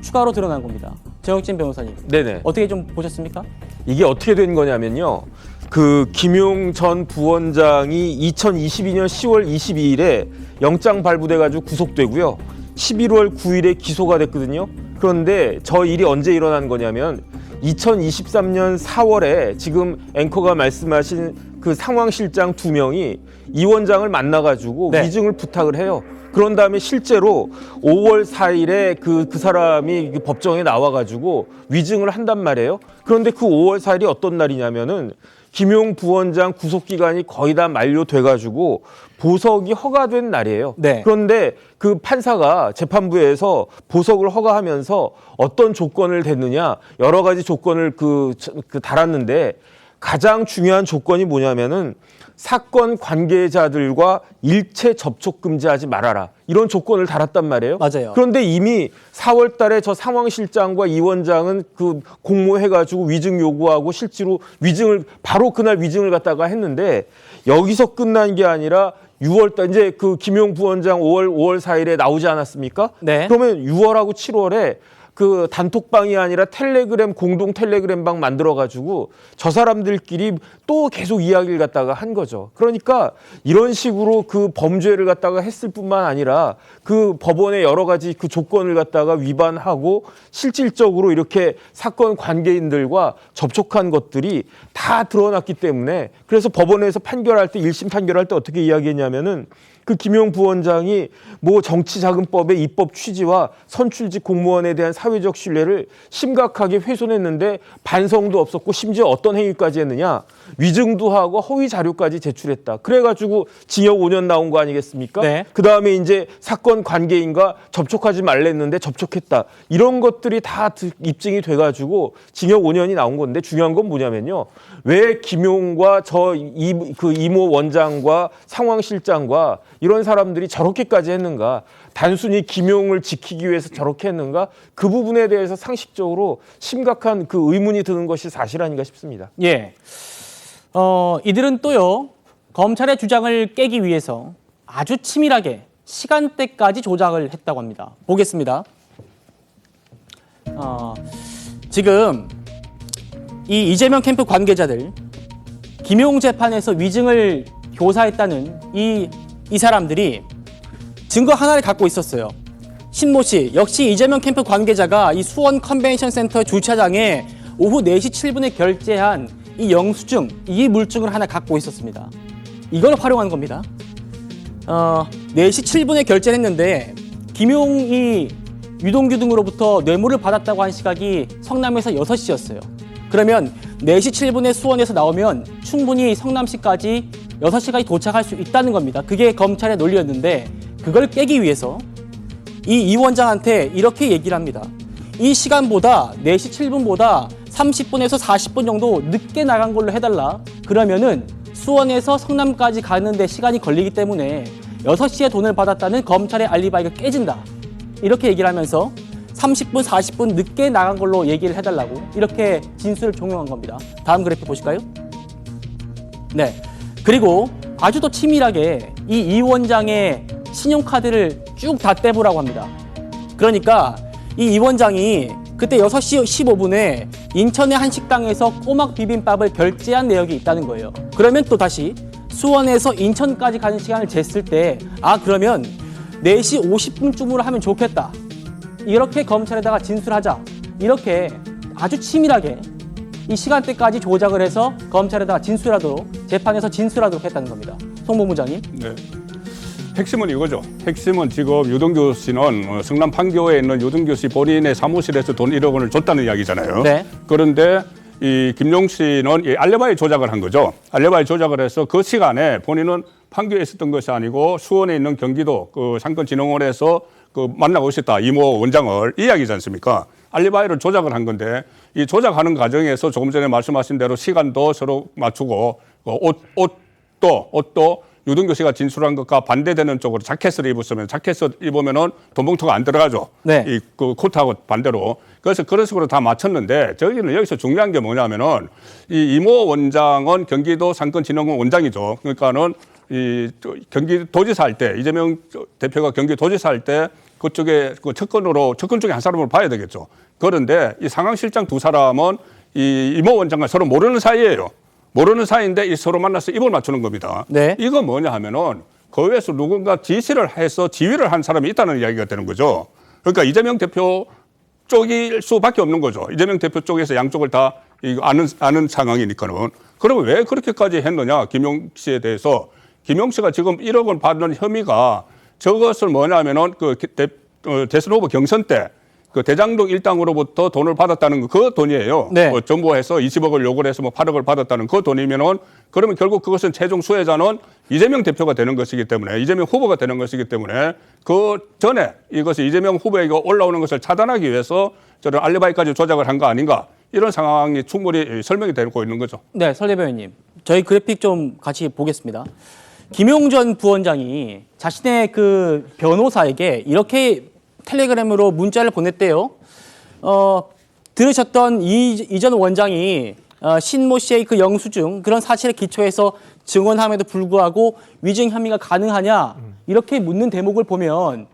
추가로 드러난 겁니다. 정혁진 변호사님. 네네. 어떻게 좀 보셨습니까? 이게 어떻게 된 거냐면요. 그 김용 전 부원장이 2022년 10월 22일에 영장 발부돼가지고 구속되고요. 11월 9일에 기소가 됐거든요. 그런데 저 일이 언제 일어난 거냐면 2023년 4월에 지금 앵커가 말씀하신 그 상황실장 2명이 이 원장을 만나가지고 위증을 부탁을 해요. 그런 다음에 실제로 5월 4일에 그 사람이 법정에 나와가지고 위증을 한단 말이에요. 그런데 그 5월 4일이 어떤 날이냐면은 김용 부원장 구속 기간이 거의 다 만료돼가지고 보석이 허가된 날이에요. 네. 그런데 그 판사가 재판부에서 보석을 허가하면서 어떤 조건을 댔느냐, 여러 가지 조건을 달았는데 가장 중요한 조건이 뭐냐면은 사건 관계자들과 일체 접촉 금지하지 말아라. 이런 조건을 달았단 말이에요. 맞아요. 그런데 이미 4월 달에 저 상황실장과 이 원장은 그 공모해가지고 위증 요구하고 실제로 바로 그날 위증을 갖다가 했는데 여기서 끝난 게 아니라 6월 달 이제 그 김용 부원장 5월 4일에 나오지 않았습니까? 네. 그러면 6월하고 7월에 그 단톡방이 아니라 공동 텔레그램방 만들어가지고 저 사람들끼리 또 계속 이야기를 갖다가 한 거죠. 그러니까 이런 식으로 그 범죄를 갖다가 했을 뿐만 아니라 그 법원의 여러 가지 그 조건을 갖다가 위반하고 실질적으로 이렇게 사건 관계인들과 접촉한 것들이 다 드러났기 때문에 그래서 법원에서 판결할 때 1심 판결할 때 어떻게 이야기했냐면은 그 김용 부원장이 뭐 정치자금법의 입법 취지와 선출직 공무원에 대한 사회적 신뢰를 심각하게 훼손했는데 반성도 없었고 심지어 어떤 행위까지 했느냐. 위증도 하고 허위 자료까지 제출했다. 그래가지고 징역 5년 나온 거 아니겠습니까? 네. 그다음에 이제 사건 관계인과 접촉하지 말랬는데 접촉했다. 이런 것들이 다 입증이 돼가지고 징역 5년이 나온 건데 중요한 건 뭐냐면요. 왜 김용과 그 이모 원장과 상황실장과 이런 사람들이 저렇게까지 했는가? 단순히 김용을 지키기 위해서 저렇게 했는가? 그 부분에 대해서 상식적으로 심각한 그 의문이 드는 것이 사실 아닌가 싶습니다. 예. 이들은 또요, 검찰의 주장을 깨기 위해서 아주 치밀하게 시간대까지 조작을 했다고 합니다. 보겠습니다. 지금 이 이재명 캠프 관계자들, 김용 재판에서 위증을 교사했다는 이 사람들이 증거 하나를 갖고 있었어요. 신모 씨, 역시 이재명 캠프 관계자가 이 수원 컨벤션 센터 주차장에 오후 4시 7분에 결제한 이 영수증, 이 물증을 하나 갖고 있었습니다. 이걸 활용한 겁니다. 4시 7분에 결제를 했는데 김용이 유동규 등으로부터 뇌물을 받았다고 한 시각이 성남에서 6시였어요. 그러면 4시 7분에 수원에서 나오면 충분히 성남시까지 6시까지 도착할 수 있다는 겁니다. 그게 검찰의 논리였는데 그걸 깨기 위해서 이 원장한테 이렇게 얘기를 합니다. 이 시간보다 4시 7분보다 30분에서 40분 정도 늦게 나간 걸로 해달라. 그러면은 수원에서 성남까지 가는데 시간이 걸리기 때문에 6시에 돈을 받았다는 검찰의 알리바이가 깨진다. 이렇게 얘기를 하면서 30분, 40분 늦게 나간 걸로 얘기를 해달라고 이렇게 진술을 종용한 겁니다. 다음 그래프 보실까요? 네. 그리고 아주 더 치밀하게 이 원장의 신용카드를 쭉 다 떼보라고 합니다. 그러니까 이 원장이 그때 6시 15분에 인천의 한 식당에서 꼬막 비빔밥을 결제한 내역이 있다는 거예요. 그러면 또 다시 수원에서 인천까지 가는 시간을 쟀을 때 그러면 4시 50분쯤으로 하면 좋겠다. 이렇게 검찰에다가 진술하자. 이렇게 아주 치밀하게 이 시간대까지 조작을 해서 검찰에다가 진술하도록, 재판에서 진술하도록 했다는 겁니다. 송 본부장님. 네. 핵심은 이거죠. 핵심은 지금 유동규 씨는 성남 판교에 있는 유동규 씨 본인의 사무실에서 돈 1억 원을 줬다는 이야기잖아요. 네. 그런데 이 김용 씨는 이 알리바이 조작을 한 거죠. 알리바이 조작을 해서 그 시간에 본인은 판교에 있었던 것이 아니고 수원에 있는 경기도 그 상권진흥원에서 그 만나고 있었다. 이모 원장을 이야기지 않습니까? 알리바이를 조작을 한 건데 이 조작하는 과정에서 조금 전에 말씀하신 대로 시간도 서로 맞추고 옷도 유동규 씨가 진술한 것과 반대되는 쪽으로 자켓을 입었으면 자켓을 입으면은 돈봉투가 안 들어가죠. 네. 이 그 코트하고 반대로. 그래서 그런 식으로 다 맞췄는데 저희는 여기서 중요한 게 뭐냐면은 이 이모 원장은 경기도 상권진흥원 원장이죠. 그러니까는 이 경기도지사 할 때 이재명 대표가 경기도지사 할 때 그쪽에 그 측근 중에 한 사람을 봐야 되겠죠. 그런데 이 상황실장 두 사람은 이 이모 원장과 서로 모르는 사이예요. 모르는 사이인데 이 서로 만나서 입을 맞추는 겁니다. 네. 이건 뭐냐 하면은 그 외에서 누군가 지시를 해서 지휘를 한 사람이 있다는 이야기가 되는 거죠. 그러니까 이재명 대표 쪽일 수밖에 없는 거죠. 이재명 대표 쪽에서 양쪽을 다 아는 상황이니까는. 그러면 왜 그렇게까지 했느냐, 김용 씨에 대해서. 김용 씨가 지금 1억 원 받는 혐의가 저것을 뭐냐면은 대선 후보 경선 때 그 대장동 일당으로부터 돈을 받았다는 그 돈이에요. 네. 전부 해서 20억을 요구를 해서 뭐 8억을 받았다는 그 돈이면은 그러면 결국 그것은 최종 수혜자는 이재명 대표가 되는 것이기 때문에 이재명 후보가 되는 것이기 때문에 그 전에 이것이 이재명 후보에게 올라오는 것을 차단하기 위해서 저런 알리바이까지 조작을 한 거 아닌가 이런 상황이 충분히 설명이 되고 있는 거죠. 네, 설 대변인님. 저희 그래픽 좀 같이 보겠습니다. 김용전 부원장이 자신의 그 변호사에게 이렇게 텔레그램으로 문자를 보냈대요. 들으셨던 이전 원장이 신모 씨의 그 영수증 그런 사실에 기초해서 증언함에도 불구하고 위증 혐의가 가능하냐 이렇게 묻는 대목을 보면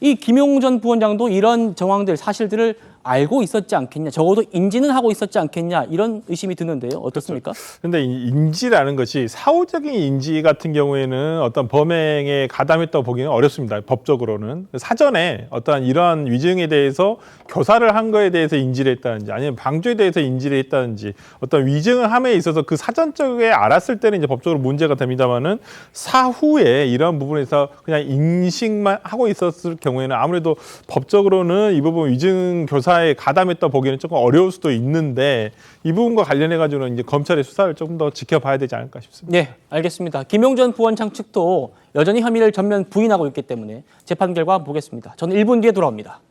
이 김용전 부원장도 이런 정황들 사실들을 알고 있었지 않겠냐, 적어도 인지는 하고 있었지 않겠냐 이런 의심이 드는데요. 어떻습니까? 그런데 인지라는 것이 사후적인 인지 같은 경우에는 어떤 범행에 가담했다고 보기는 어렵습니다. 법적으로는 사전에 어떠한 이러한 위증에 대해서 교사를 한 거에 대해서 인지를 했다든지 아니면 방조에 대해서 인지를 했다든지 어떤 위증을 함에 있어서 그 사전적에 알았을 때는 이제 법적으로 문제가 됩니다만은 사후에 이런 부분에서 그냥 인식만 하고 있었을 경우에는 아무래도 법적으로는 이 부분 위증 교사에 가담했다 보기에는 조금 어려울 수도 있는데 이 부분과 관련해 가지고는 이제 검찰의 수사를 조금 더 지켜봐야 되지 않을까 싶습니다. 네, 알겠습니다. 김용전 부원장 측도 여전히 혐의를 전면 부인하고 있기 때문에 재판 결과 보겠습니다. 저는 1분 뒤에 돌아옵니다.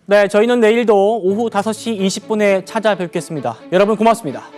네, 저희는 내일도 오후 5시 20분에 찾아뵙겠습니다. 여러분 고맙습니다.